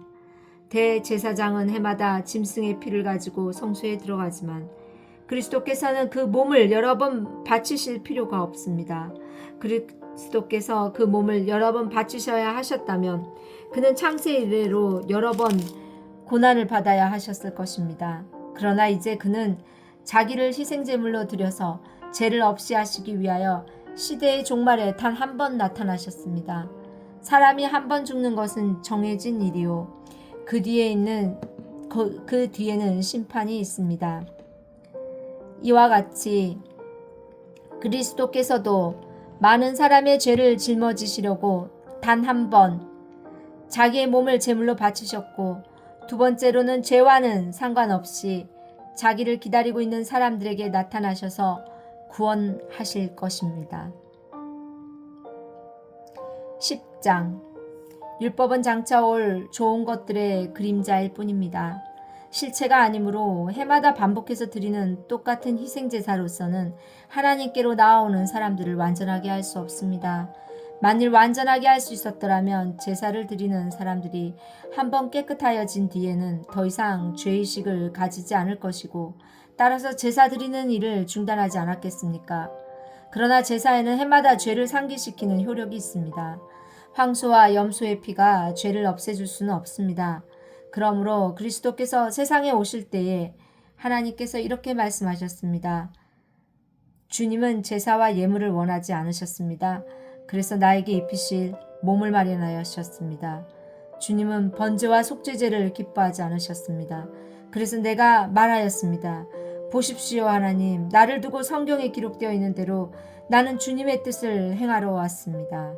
대제사장은 해마다 짐승의 피를 가지고 성소에 들어가지만 그리스도께서는 그 몸을 여러 번 바치실 필요가 없습니다. 그리스도께서 그 몸을 여러 번 바치셔야 하셨다면 그는 창세 이래로 여러 번 고난을 받아야 하셨을 것입니다. 그러나 이제 그는 자기를 희생제물로 드려서 죄를 없이 하시기 위하여 시대의 종말에 단 한 번 나타나셨습니다. 사람이 한 번 죽는 것은 정해진 일이요. 그 뒤에는 심판이 있습니다. 이와 같이 그리스도께서도 많은 사람의 죄를 짊어지시려고 단 한 번 자기의 몸을 제물로 바치셨고 두 번째로는 죄와는 상관없이 자기를 기다리고 있는 사람들에게 나타나셔서 구원하실 것입니다. 10장 율법은 장차 올 좋은 것들의 그림자일 뿐입니다. 실체가 아니므로 해마다 반복해서 드리는 똑같은 희생제사로서는 하나님께로 나아오는 사람들을 완전하게 할 수 없습니다. 만일 완전하게 할 수 있었더라면 제사를 드리는 사람들이 한번 깨끗하여진 뒤에는 더 이상 죄의식을 가지지 않을 것이고 따라서 제사 드리는 일을 중단하지 않았겠습니까? 그러나 제사에는 해마다 죄를 상기시키는 효력이 있습니다. 황소와 염소의 피가 죄를 없애줄 수는 없습니다. 그러므로 그리스도께서 세상에 오실 때에 하나님께서 이렇게 말씀하셨습니다. 주님은 제사와 예물을 원하지 않으셨습니다. 그래서 나에게 입히실 몸을 마련하셨습니다. 주님은 번제와 속죄제를 기뻐하지 않으셨습니다. 그래서 내가 말하였습니다. 보십시오 하나님, 나를 두고 성경에 기록되어 있는 대로 나는 주님의 뜻을 행하러 왔습니다.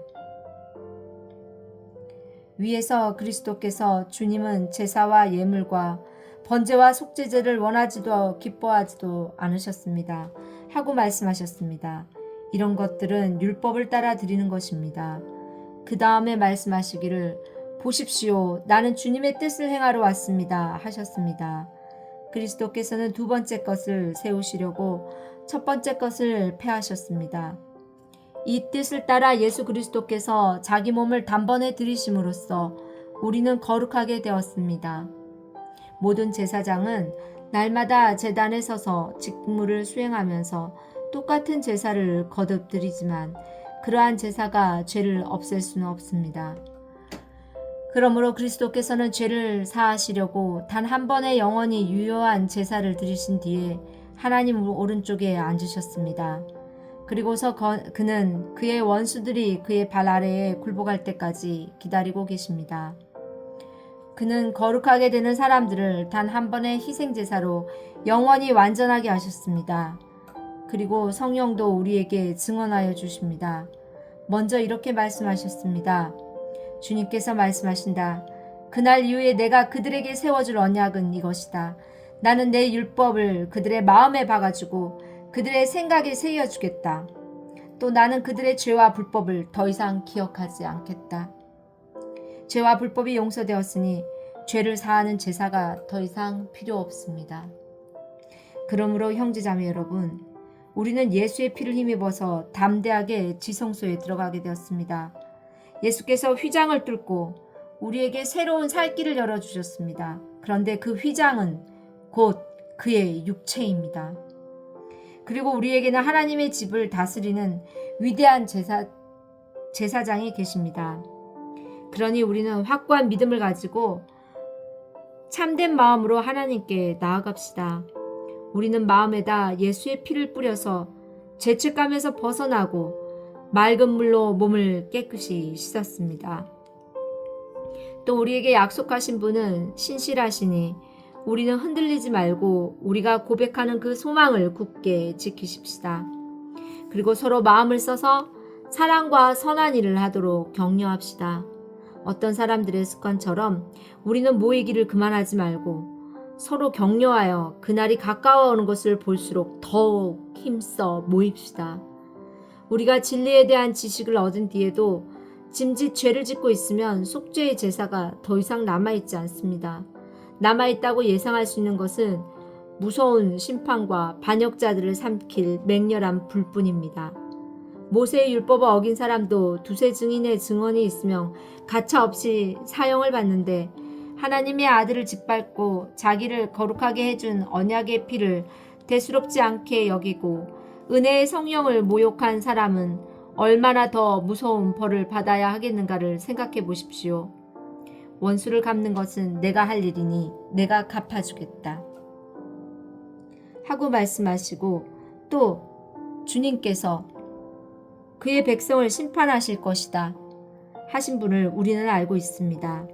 위에서 그리스도께서 주님은 제사와 예물과 번제와 속죄제를 원하지도 기뻐하지도 않으셨습니다. 하고 말씀하셨습니다. 이런 것들은 율법을 따라 드리는 것입니다. 그 다음에 말씀하시기를 보십시오. 나는 주님의 뜻을 행하러 왔습니다. 하셨습니다. 그리스도께서는 두 번째 것을 세우시려고 첫 번째 것을 폐하셨습니다. 이 뜻을 따라 예수 그리스도께서 자기 몸을 단번에 들이심으로써 우리는 거룩하게 되었습니다. 모든 제사장은 날마다 제단에 서서 직무를 수행하면서 똑같은 제사를 거듭 드리지만 그러한 제사가 죄를 없앨 수는 없습니다. 그러므로 그리스도께서는 죄를 사하시려고 단 한 번의 영원히 유효한 제사를 드리신 뒤에 하나님 오른쪽에 앉으셨습니다. 그리고서 그는 그의 원수들이 그의 발 아래에 굴복할 때까지 기다리고 계십니다. 그는 거룩하게 되는 사람들을 단 한 번의 희생제사로 영원히 완전하게 하셨습니다. 그리고 성령도 우리에게 증언하여 주십니다. 먼저 이렇게 말씀하셨습니다. 주님께서 말씀하신다. 그날 이후에 내가 그들에게 세워줄 언약은 이것이다. 나는 내 율법을 그들의 마음에 박아주고 그들의 생각에 새겨주겠다. 또 나는 그들의 죄와 불법을 더 이상 기억하지 않겠다. 죄와 불법이 용서되었으니 죄를 사하는 제사가 더 이상 필요 없습니다. 그러므로 형제자매 여러분, 우리는 예수의 피를 힘입어서 담대하게 지성소에 들어가게 되었습니다. 예수께서 휘장을 뚫고 우리에게 새로운 살 길을 열어주셨습니다. 그런데 그 휘장은 곧 그의 육체입니다. 그리고 우리에게는 하나님의 집을 다스리는 위대한 제사장이 계십니다. 그러니 우리는 확고한 믿음을 가지고 참된 마음으로 하나님께 나아갑시다. 우리는 마음에다 예수의 피를 뿌려서 죄책감에서 벗어나고 맑은 물로 몸을 깨끗이 씻었습니다. 또 우리에게 약속하신 분은 신실하시니 우리는 흔들리지 말고 우리가 고백하는 그 소망을 굳게 지키십시다. 그리고 서로 마음을 써서 사랑과 선한 일을 하도록 격려합시다. 어떤 사람들의 습관처럼 우리는 모이기를 그만하지 말고 서로 격려하여 그날이 가까워오는 것을 볼수록 더욱 힘써 모입시다. 우리가 진리에 대한 지식을 얻은 뒤에도 짐짓 죄를 짓고 있으면 속죄의 제사가 더 이상 남아있지 않습니다. 남아있다고 예상할 수 있는 것은 무서운 심판과 반역자들을 삼킬 맹렬한 불뿐입니다. 모세의 율법을 어긴 사람도 두세 증인의 증언이 있으면 가차없이 사형을 받는데 하나님의 아들을 짓밟고 자기를 거룩하게 해준 언약의 피를 대수롭지 않게 여기고 은혜의 성령을 모욕한 사람은 얼마나 더 무서운 벌을 받아야 하겠는가를 생각해 보십시오. 원수를 갚는 것은 내가 할 일이니 내가 갚아주겠다 하고 말씀하시고 또 주님께서 그의 백성을 심판하실 것이다 하신 분을 우리는 알고 있습니다.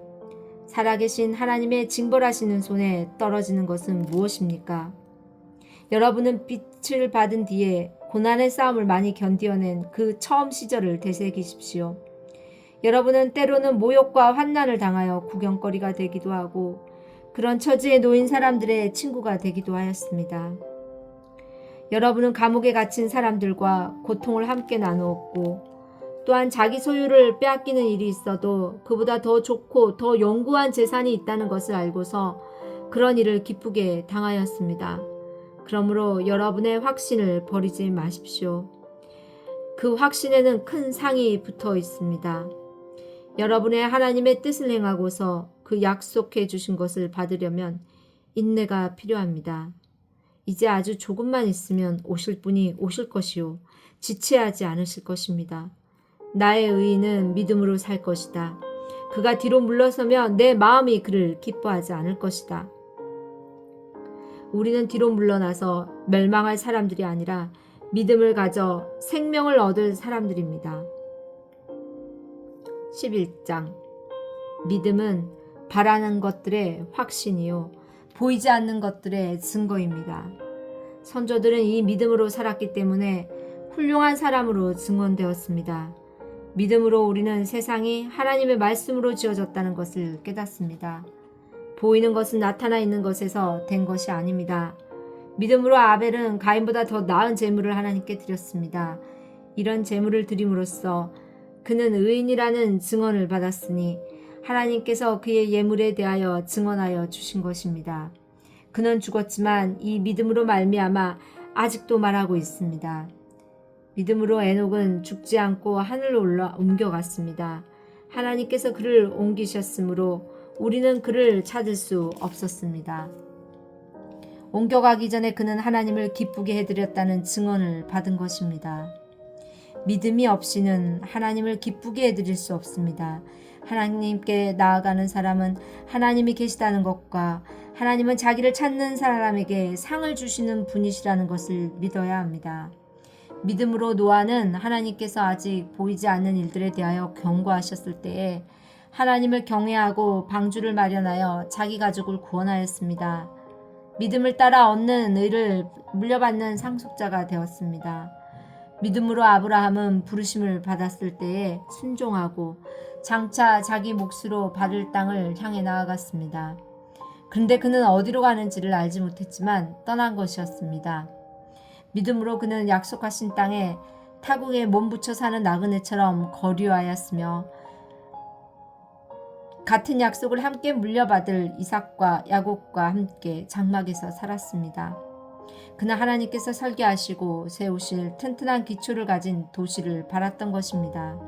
살아계신 하나님의 징벌하시는 손에 떨어지는 것은 무엇입니까? 여러분은 빛을 받은 뒤에 고난의 싸움을 많이 견디어낸 그 처음 시절을 되새기십시오. 여러분은 때로는 모욕과 환난을 당하여 구경거리가 되기도 하고 그런 처지에 놓인 사람들의 친구가 되기도 하였습니다. 여러분은 감옥에 갇힌 사람들과 고통을 함께 나누었고 또한 자기 소유를 빼앗기는 일이 있어도 그보다 더 좋고 더 영구한 재산이 있다는 것을 알고서 그런 일을 기쁘게 당하였습니다. 그러므로 여러분의 확신을 버리지 마십시오. 그 확신에는 큰 상이 붙어 있습니다. 여러분의 하나님의 뜻을 행하고서 그 약속해 주신 것을 받으려면 인내가 필요합니다. 이제 아주 조금만 있으면 오실 분이 오실 것이요 지체하지 않으실 것입니다. 나의 의인은 믿음으로 살 것이다. 그가 뒤로 물러서면 내 마음이 그를 기뻐하지 않을 것이다. 우리는 뒤로 물러나서 멸망할 사람들이 아니라 믿음을 가져 생명을 얻을 사람들입니다. 11장 믿음은 바라는 것들의 확신이요 보이지 않는 것들의 증거입니다. 선조들은 이 믿음으로 살았기 때문에 훌륭한 사람으로 증언되었습니다. 믿음으로 우리는 세상이 하나님의 말씀으로 지어졌다는 것을 깨닫습니다. 보이는 것은 나타나 있는 것에서 된 것이 아닙니다. 믿음으로 아벨은 가인보다 더 나은 제물을 하나님께 드렸습니다. 이런 제물을 드림으로써 그는 의인이라는 증언을 받았으니 하나님께서 그의 예물에 대하여 증언하여 주신 것입니다. 그는 죽었지만 이 믿음으로 말미암아 아직도 말하고 있습니다. 믿음으로 에녹은 죽지 않고 하늘로 옮겨갔습니다. 하나님께서 그를 옮기셨으므로 우리는 그를 찾을 수 없었습니다. 옮겨가기 전에 그는 하나님을 기쁘게 해드렸다는 증언을 받은 것입니다. 믿음이 없이는 하나님을 기쁘게 해드릴 수 없습니다. 하나님께 나아가는 사람은 하나님이 계시다는 것과 하나님은 자기를 찾는 사람에게 상을 주시는 분이시라는 것을 믿어야 합니다. 믿음으로 노아는 하나님께서 아직 보이지 않는 일들에 대하여 경고하셨을 때에 하나님을 경외하고 방주를 마련하여 자기 가족을 구원하였습니다. 믿음을 따라 얻는 의를 물려받는 상속자가 되었습니다. 믿음으로 아브라함은 부르심을 받았을 때에 순종하고 장차 자기 몫으로 받을 땅을 향해 나아갔습니다. 그런데 그는 어디로 가는지를 알지 못했지만 떠난 것이었습니다. 믿음으로 그는 약속하신 땅에 타국에 몸붙여 사는 나그네처럼 거류하였으며 같은 약속을 함께 물려받을 이삭과 야곱과 함께 장막에서 살았습니다. 그는 하나님께서 설계하시고 세우실 튼튼한 기초를 가진 도시를 바랐던 것입니다.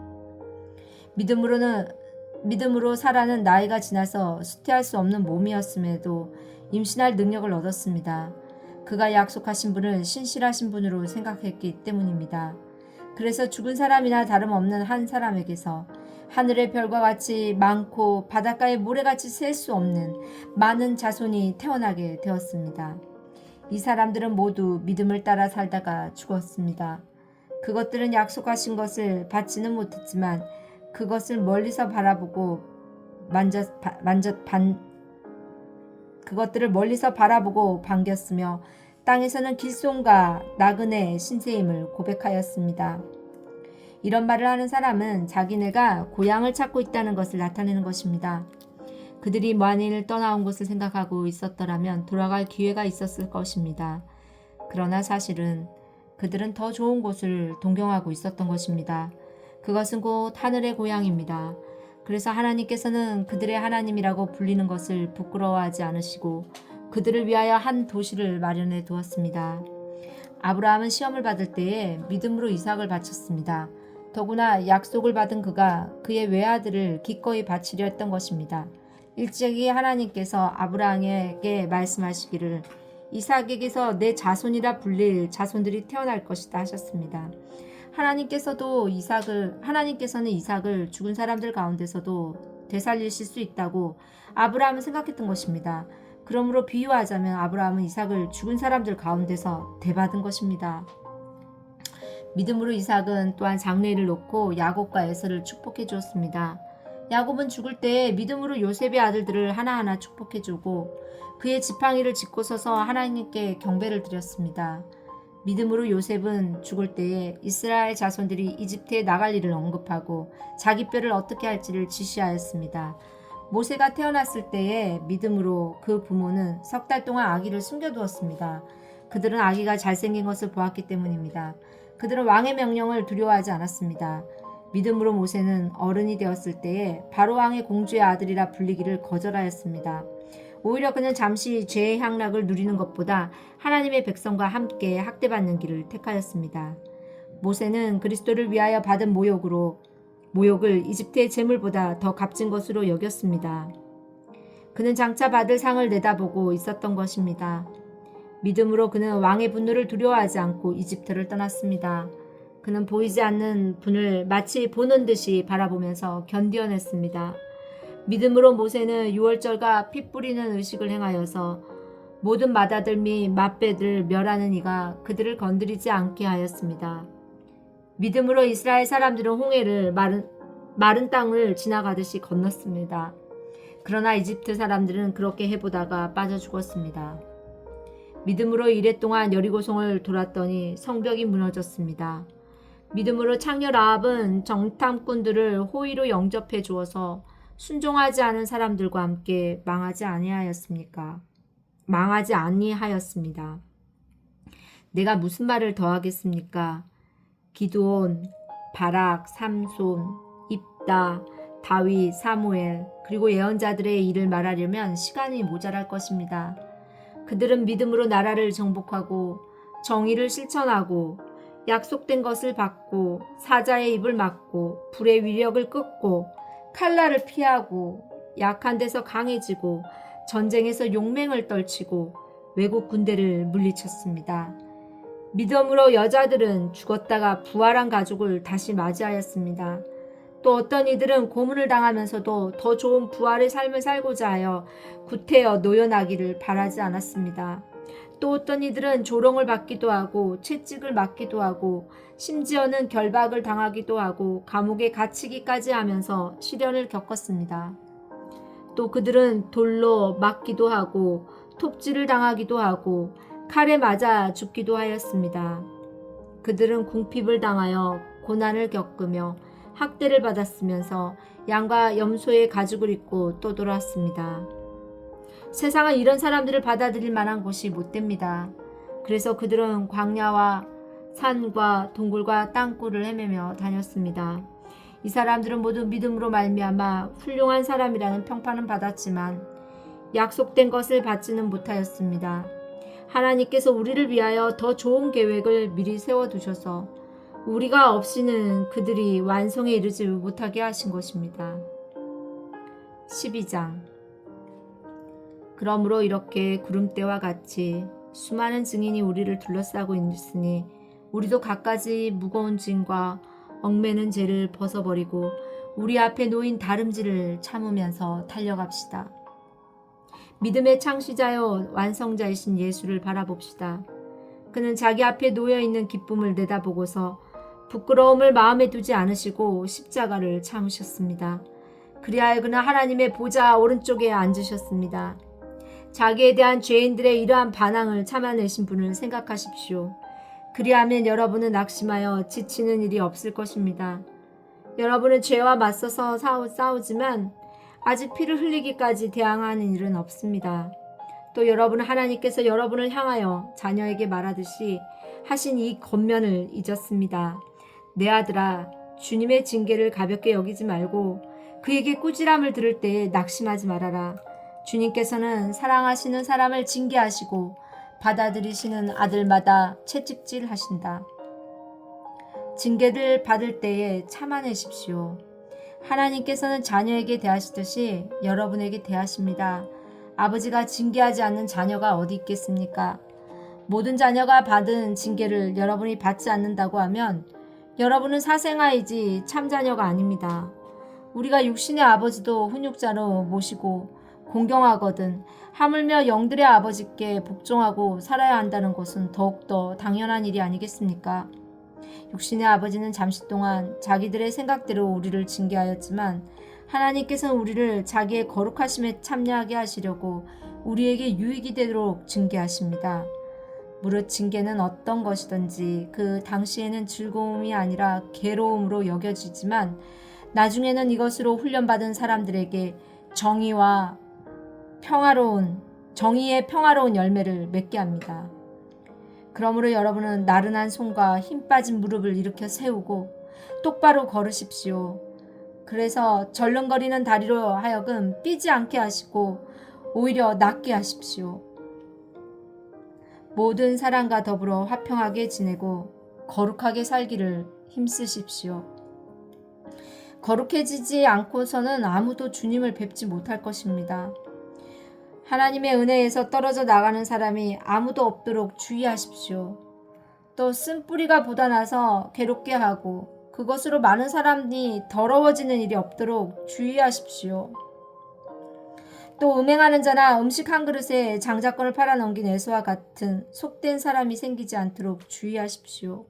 믿음으로 사라는 나이가 지나서 수태할 수 없는 몸이었음에도 임신할 능력을 얻었습니다. 그가 약속하신 분을 신실하신 분으로 생각했기 때문입니다. 그래서 죽은 사람이나 다름없는 한 사람에게서 하늘의 별과 같이 많고 바닷가의 모래같이 셀 수 없는 많은 자손이 태어나게 되었습니다. 이 사람들은 모두 믿음을 따라 살다가 죽었습니다. 그것들은 약속하신 것을 받지는 못했지만 그것을 멀리서 바라보고 그것들을 멀리서 바라보고 반겼으며 땅에서는 길손과 나그네의 신세임을 고백하였습니다. 이런 말을 하는 사람은 자기네가 고향을 찾고 있다는 것을 나타내는 것입니다. 그들이 만일 떠나온 곳을 생각하고 있었더라면 돌아갈 기회가 있었을 것입니다. 그러나 사실은 그들은 더 좋은 곳을 동경하고 있었던 것입니다. 그것은 곧 하늘의 고향입니다. 그래서 하나님께서는 그들의 하나님이라고 불리는 것을 부끄러워하지 않으시고 그들을 위하여 한 도시를 마련해 두었습니다. 아브라함은 시험을 받을 때에 믿음으로 이삭을 바쳤습니다. 더구나 약속을 받은 그가 그의 외아들을 기꺼이 바치려 했던 것입니다. 일찍이 하나님께서 아브라함에게 말씀하시기를 이삭에게서 내 자손이라 불릴 자손들이 태어날 것이다 하셨습니다. 하나님께서는 이삭을 죽은 사람들 가운데서도 되살리실 수 있다고 아브라함은 생각했던 것입니다. 그러므로 비유하자면 아브라함은 이삭을 죽은 사람들 가운데서 대받은 것입니다. 믿음으로 이삭은 또한 장래일을 놓고 야곱과 에서를 축복해 주었습니다. 야곱은 죽을 때 믿음으로 요셉의 아들들을 하나하나 축복해 주고 그의 지팡이를 짚고 서서 하나님께 경배를 드렸습니다. 믿음으로 요셉은 죽을 때에 이스라엘 자손들이 이집트에 나갈 일을 언급하고 자기 뼈를 어떻게 할지를 지시하였습니다. 모세가 태어났을 때에 믿음으로 그 부모는 석 달 동안 아기를 숨겨두었습니다. 그들은 아기가 잘생긴 것을 보았기 때문입니다. 그들은 왕의 명령을 두려워하지 않았습니다. 믿음으로 모세는 어른이 되었을 때에 바로 왕의 공주의 아들이라 불리기를 거절하였습니다. 오히려 그는 잠시 죄의 향락을 누리는 것보다 하나님의 백성과 함께 학대받는 길을 택하였습니다. 모세는 그리스도를 위하여 받은 모욕을 이집트의 재물보다 더 값진 것으로 여겼습니다. 그는 장차 받을 상을 내다보고 있었던 것입니다. 믿음으로 그는 왕의 분노를 두려워하지 않고 이집트를 떠났습니다. 그는 보이지 않는 분을 마치 보는 듯이 바라보면서 견디어냈습니다. 믿음으로 모세는 유월절과 피 뿌리는 의식을 행하여서 모든 맏아들 및 맏배들 멸하는 이가 그들을 건드리지 않게 하였습니다. 믿음으로 이스라엘 사람들은 홍해를 마른 땅을 지나가듯이 건넜습니다. 그러나 이집트 사람들은 그렇게 해보다가 빠져 죽었습니다. 믿음으로 이랫동안 여리고성을 돌았더니 성벽이 무너졌습니다. 믿음으로 창녀 라합은 정탐꾼들을 호의로 영접해 주어서 순종하지 않은 사람들과 함께 망하지 아니하였습니다. 내가 무슨 말을 더하겠습니까? 기드온, 바락, 삼손, 입다, 다윗, 사무엘 그리고 예언자들의 일을 말하려면 시간이 모자랄 것입니다. 그들은 믿음으로 나라를 정복하고 정의를 실천하고 약속된 것을 받고 사자의 입을 막고 불의 위력을 꺾고 칼날을 피하고 약한 데서 강해지고 전쟁에서 용맹을 떨치고 외국 군대를 물리쳤습니다. 믿음으로 여자들은 죽었다가 부활한 가족을 다시 맞이하였습니다. 또 어떤 이들은 고문을 당하면서도 더 좋은 부활의 삶을 살고자 하여 구태여 노연하기를 바라지 않았습니다. 또 어떤 이들은 조롱을 받기도 하고 채찍을 맞기도 하고 심지어는 결박을 당하기도 하고 감옥에 갇히기까지 하면서 시련을 겪었습니다. 또 그들은 돌로 맞기도 하고 톱질을 당하기도 하고 칼에 맞아 죽기도 하였습니다. 그들은 궁핍을 당하여 고난을 겪으며 학대를 받았으면서 양과 염소의 가죽을 입고 또 돌아왔습니다. 세상은 이런 사람들을 받아들일 만한 곳이 못 됩니다. 그래서 그들은 광야와 산과 동굴과 땅굴을 헤매며 다녔습니다. 이 사람들은 모두 믿음으로 말미암아 훌륭한 사람이라는 평판은 받았지만 약속된 것을 받지는 못하였습니다. 하나님께서 우리를 위하여 더 좋은 계획을 미리 세워두셔서 우리가 없이는 그들이 완성에 이르지 못하게 하신 것입니다. 12장. 그러므로 이렇게 구름대와 같이 수많은 증인이 우리를 둘러싸고 있으니 우리도 갖가지 무거운 짐과 얽매는 죄를 벗어버리고 우리 앞에 놓인 다름질을 참으면서 달려갑시다. 믿음의 창시자여 완성자이신 예수를 바라봅시다. 그는 자기 앞에 놓여있는 기쁨을 내다보고서 부끄러움을 마음에 두지 않으시고 십자가를 참으셨습니다. 그리하여 그는 하나님의 보좌 오른쪽에 앉으셨습니다. 자기에 대한 죄인들의 이러한 반항을 참아내신 분을 생각하십시오. 그리하면 여러분은 낙심하여 지치는 일이 없을 것입니다. 여러분은 죄와 맞서서 싸우지만 아직 피를 흘리기까지 대항하는 일은 없습니다. 또 여러분은 하나님께서 여러분을 향하여 자녀에게 말하듯이 하신 이 권면을 잊었습니다. 내 아들아, 주님의 징계를 가볍게 여기지 말고 그에게 꾸지람을 들을 때에 낙심하지 말아라. 주님께서는 사랑하시는 사람을 징계하시고 받아들이시는 아들마다 채찍질 하신다. 징계를 받을 때에 참아내십시오. 하나님께서는 자녀에게 대하시듯이 여러분에게 대하십니다. 아버지가 징계하지 않는 자녀가 어디 있겠습니까? 모든 자녀가 받은 징계를 여러분이 받지 않는다고 하면 여러분은 사생아이지 참자녀가 아닙니다. 우리가 육신의 아버지도 훈육자로 모시고 공경하거든 하물며 영들의 아버지께 복종하고 살아야 한다는 것은 더욱더 당연한 일이 아니겠습니까? 육신의 아버지는 잠시 동안 자기들의 생각대로 우리를 징계하였지만 하나님께서는 우리를 자기의 거룩하심에 참여하게 하시려고 우리에게 유익이 되도록 징계하십니다. 무릇 징계는 어떤 것이든지 그 당시에는 즐거움이 아니라 괴로움으로 여겨지지만 나중에는 이것으로 훈련받은 사람들에게 정의의 평화로운 열매를 맺게 합니다. 그러므로 여러분은 나른한 손과 힘 빠진 무릎을 일으켜 세우고 똑바로 걸으십시오. 그래서 절렁거리는 다리로 하여금 삐지 않게 하시고 오히려 낫게 하십시오. 모든 사람과 더불어 화평하게 지내고 거룩하게 살기를 힘쓰십시오. 거룩해지지 않고서는 아무도 주님을 뵙지 못할 것입니다. 하나님의 은혜에서 떨어져 나가는 사람이 아무도 없도록 주의하십시오. 또 쓴뿌리가 돋아나서 괴롭게 하고 그것으로 많은 사람이 더러워지는 일이 없도록 주의하십시오. 또 음행하는 자나 음식 한 그릇에 장자권을 팔아넘긴 에서와 같은 속된 사람이 생기지 않도록 주의하십시오.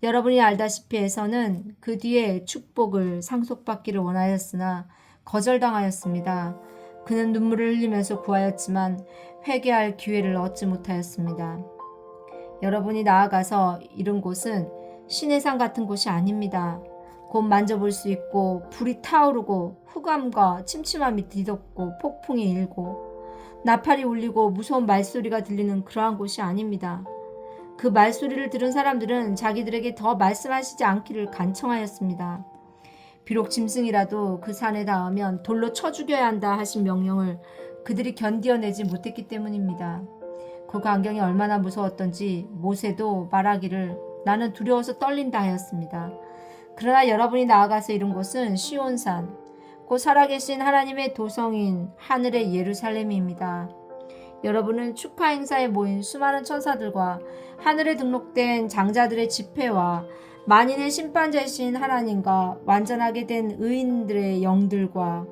여러분이 알다시피 에서는 그 뒤에 축복을 상속받기를 원하였으나 거절당하였습니다. 그는 눈물을 흘리면서 구하였지만 회개할 기회를 얻지 못하였습니다. 여러분이 나아가서 이른 곳은 신의 산 같은 곳이 아닙니다. 곧 만져볼 수 있고 불이 타오르고 흑암과 침침함이 뒤덮고 폭풍이 일고 나팔이 울리고 무서운 말소리가 들리는 그러한 곳이 아닙니다. 그 말소리를 들은 사람들은 자기들에게 더 말씀하시지 않기를 간청하였습니다. 비록 짐승이라도 그 산에 닿으면 돌로 쳐 죽여야 한다 하신 명령을 그들이 견디어내지 못했기 때문입니다. 그 광경이 얼마나 무서웠던지 모세도 말하기를 나는 두려워서 떨린다 하였습니다. 그러나 여러분이 나아가서 이룬 곳은 시온산, 곧 살아계신 하나님의 도성인 하늘의 예루살렘입니다. 여러분은 축하 행사에 모인 수많은 천사들과 하늘에 등록된 장자들의 집회와 만인의 심판자이신 하나님과 완전하게 된 의인들의 영들과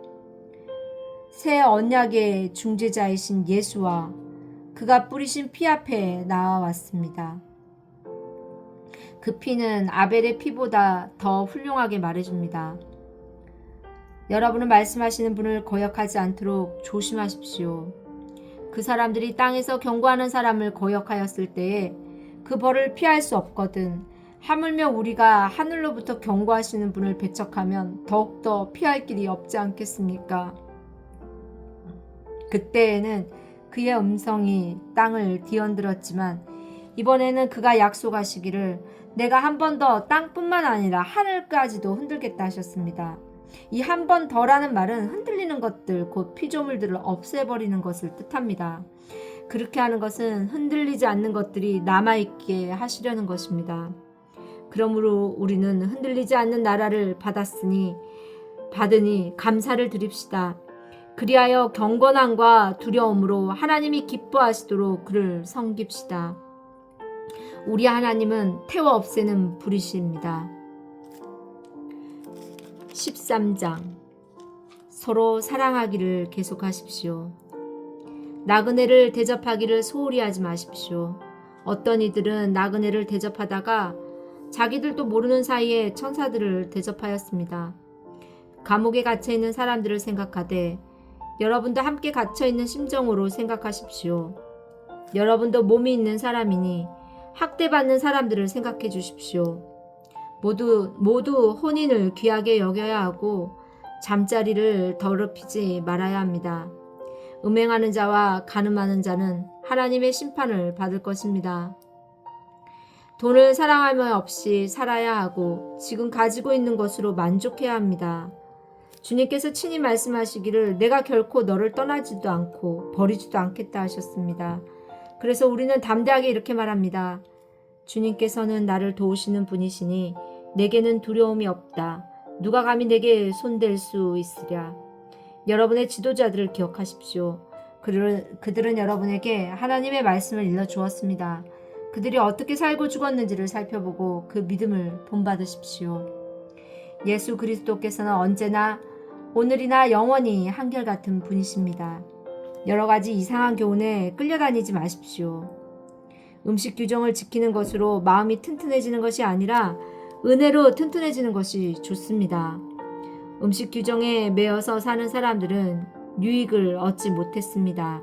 새 언약의 중재자이신 예수와 그가 뿌리신 피 앞에 나아왔습니다. 그 피는 아벨의 피보다 더 훌륭하게 말해줍니다. 여러분은 말씀하시는 분을 거역하지 않도록 조심하십시오. 그 사람들이 땅에서 경고하는 사람을 거역하였을 때에 그 벌을 피할 수 없거든 하물며 우리가 하늘로부터 경고하시는 분을 배척하면 더욱더 피할 길이 없지 않겠습니까? 그때에는 그의 음성이 땅을 뒤흔들었지만 이번에는 그가 약속하시기를 내가 한 번 더 땅뿐만 아니라 하늘까지도 흔들겠다 하셨습니다. 이 한 번 더라는 말은 흔들리는 것들, 곧 피조물들을 없애버리는 것을 뜻합니다. 그렇게 하는 것은 흔들리지 않는 것들이 남아있게 하시려는 것입니다. 그러므로 우리는 흔들리지 않는 나라를 받으니 감사를 드립시다. 그리하여 경건함과 두려움으로 하나님이 기뻐하시도록 그를 섬깁시다. 우리 하나님은 태워 없애는 불이십니다. 13장 서로 사랑하기를 계속하십시오. 나그네를 대접하기를 소홀히 하지 마십시오. 어떤 이들은 나그네를 대접하다가 자기들도 모르는 사이에 천사들을 대접하였습니다. 감옥에 갇혀있는 사람들을 생각하되 여러분도 함께 갇혀있는 심정으로 생각하십시오. 여러분도 몸이 있는 사람이니 학대받는 사람들을 생각해 주십시오. 모두 혼인을 귀하게 여겨야 하고 잠자리를 더럽히지 말아야 합니다. 음행하는 자와 간음하는 자는 하나님의 심판을 받을 것입니다. 돈을 사랑하며 없이 살아야 하고 지금 가지고 있는 것으로 만족해야 합니다. 주님께서 친히 말씀하시기를 내가 결코 너를 떠나지도 않고 버리지도 않겠다 하셨습니다. 그래서 우리는 담대하게 이렇게 말합니다. 주님께서는 나를 도우시는 분이시니 내게는 두려움이 없다. 누가 감히 내게 손댈 수 있으랴. 여러분의 지도자들을 기억하십시오. 그들은 여러분에게 하나님의 말씀을 일러주었습니다. 그들이 어떻게 살고 죽었는지를 살펴보고 그 믿음을 본받으십시오. 예수 그리스도께서는 언제나 오늘이나 영원히 한결같은 분이십니다. 여러 가지 이상한 교훈에 끌려다니지 마십시오. 음식 규정을 지키는 것으로 마음이 튼튼해지는 것이 아니라 은혜로 튼튼해지는 것이 좋습니다. 음식 규정에 매여서 사는 사람들은 유익을 얻지 못했습니다.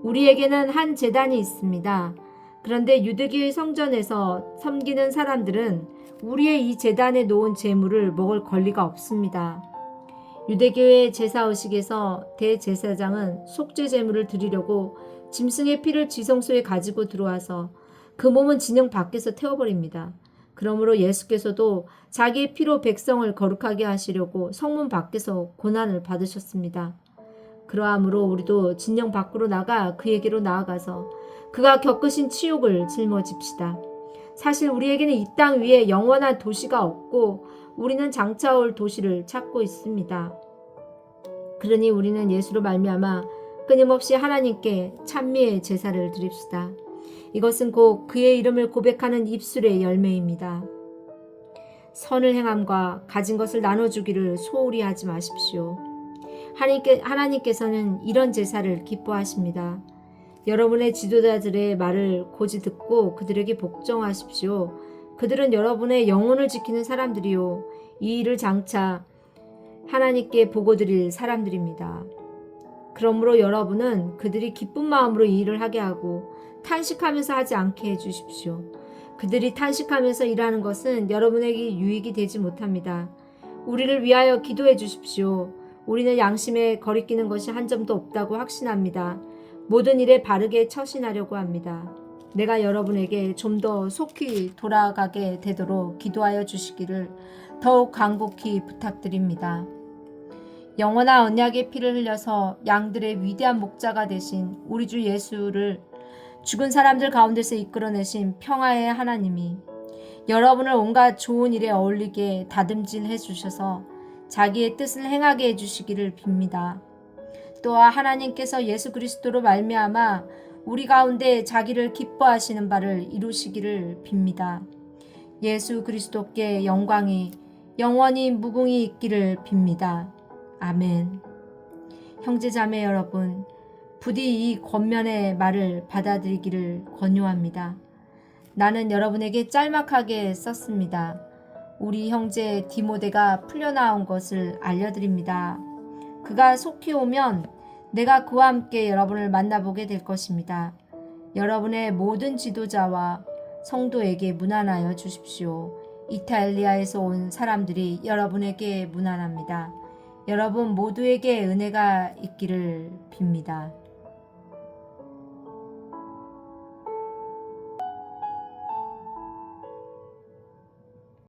우리에게는 한 제단이 있습니다. 그런데 유대교의 성전에서 섬기는 사람들은 우리의 이 제단에 놓은 제물을 먹을 권리가 없습니다. 유대교의 제사의식에서 대제사장은 속죄 제물을 드리려고 짐승의 피를 지성소에 가지고 들어와서 그 몸은 진영 밖에서 태워버립니다. 그러므로 예수께서도 자기의 피로 백성을 거룩하게 하시려고 성문 밖에서 고난을 받으셨습니다. 그러하므로 우리도 진영 밖으로 나가 그에게로 나아가서 그가 겪으신 치욕을 짊어집시다. 사실 우리에게는 이 땅 위에 영원한 도시가 없고 우리는 장차올 도시를 찾고 있습니다. 그러니 우리는 예수로 말미암아 끊임없이 하나님께 찬미의 제사를 드립시다. 이것은 곧 그의 이름을 고백하는 입술의 열매입니다. 선을 행함과 가진 것을 나눠주기를 소홀히 하지 마십시오. 하나님께서는 이런 제사를 기뻐하십니다. 여러분의 지도자들의 말을 고지 듣고 그들에게 복종하십시오. 그들은 여러분의 영혼을 지키는 사람들이요. 이 일을 장차 하나님께 보고드릴 사람들입니다. 그러므로 여러분은 그들이 기쁜 마음으로 이 일을 하게 하고 탄식하면서 하지 않게 해주십시오. 그들이 탄식하면서 일하는 것은 여러분에게 유익이 되지 못합니다. 우리를 위하여 기도해 주십시오. 우리는 양심에 거리끼는 것이 한 점도 없다고 확신합니다. 모든 일에 바르게 처신하려고 합니다. 내가 여러분에게 좀 더 속히 돌아가게 되도록 기도하여 주시기를 더욱 간곡히 부탁드립니다. 영원한 언약의 피를 흘려서 양들의 위대한 목자가 되신 우리 주 예수를 죽은 사람들 가운데서 이끌어내신 평화의 하나님이 여러분을 온갖 좋은 일에 어울리게 다듬질해 주셔서 자기의 뜻을 행하게 해주시기를 빕니다. 또한 하나님께서 예수 그리스도로 말미암아 우리 가운데 자기를 기뻐하시는 바를 이루시기를 빕니다. 예수 그리스도께 영광이 영원히 무궁히 있기를 빕니다. 아멘. 형제자매 여러분, 부디 이 권면의 말을 받아들이기를 권유합니다. 나는 여러분에게 짤막하게 썼습니다. 우리 형제 디모데가 풀려나온 것을 알려드립니다. 그가 속히 오면 내가 그와 함께 여러분을 만나보게 될 것입니다. 여러분의 모든 지도자와 성도에게 문안하여 주십시오. 이탈리아에서 온 사람들이 여러분에게 문안합니다. 여러분 모두에게 은혜가 있기를 빕니다.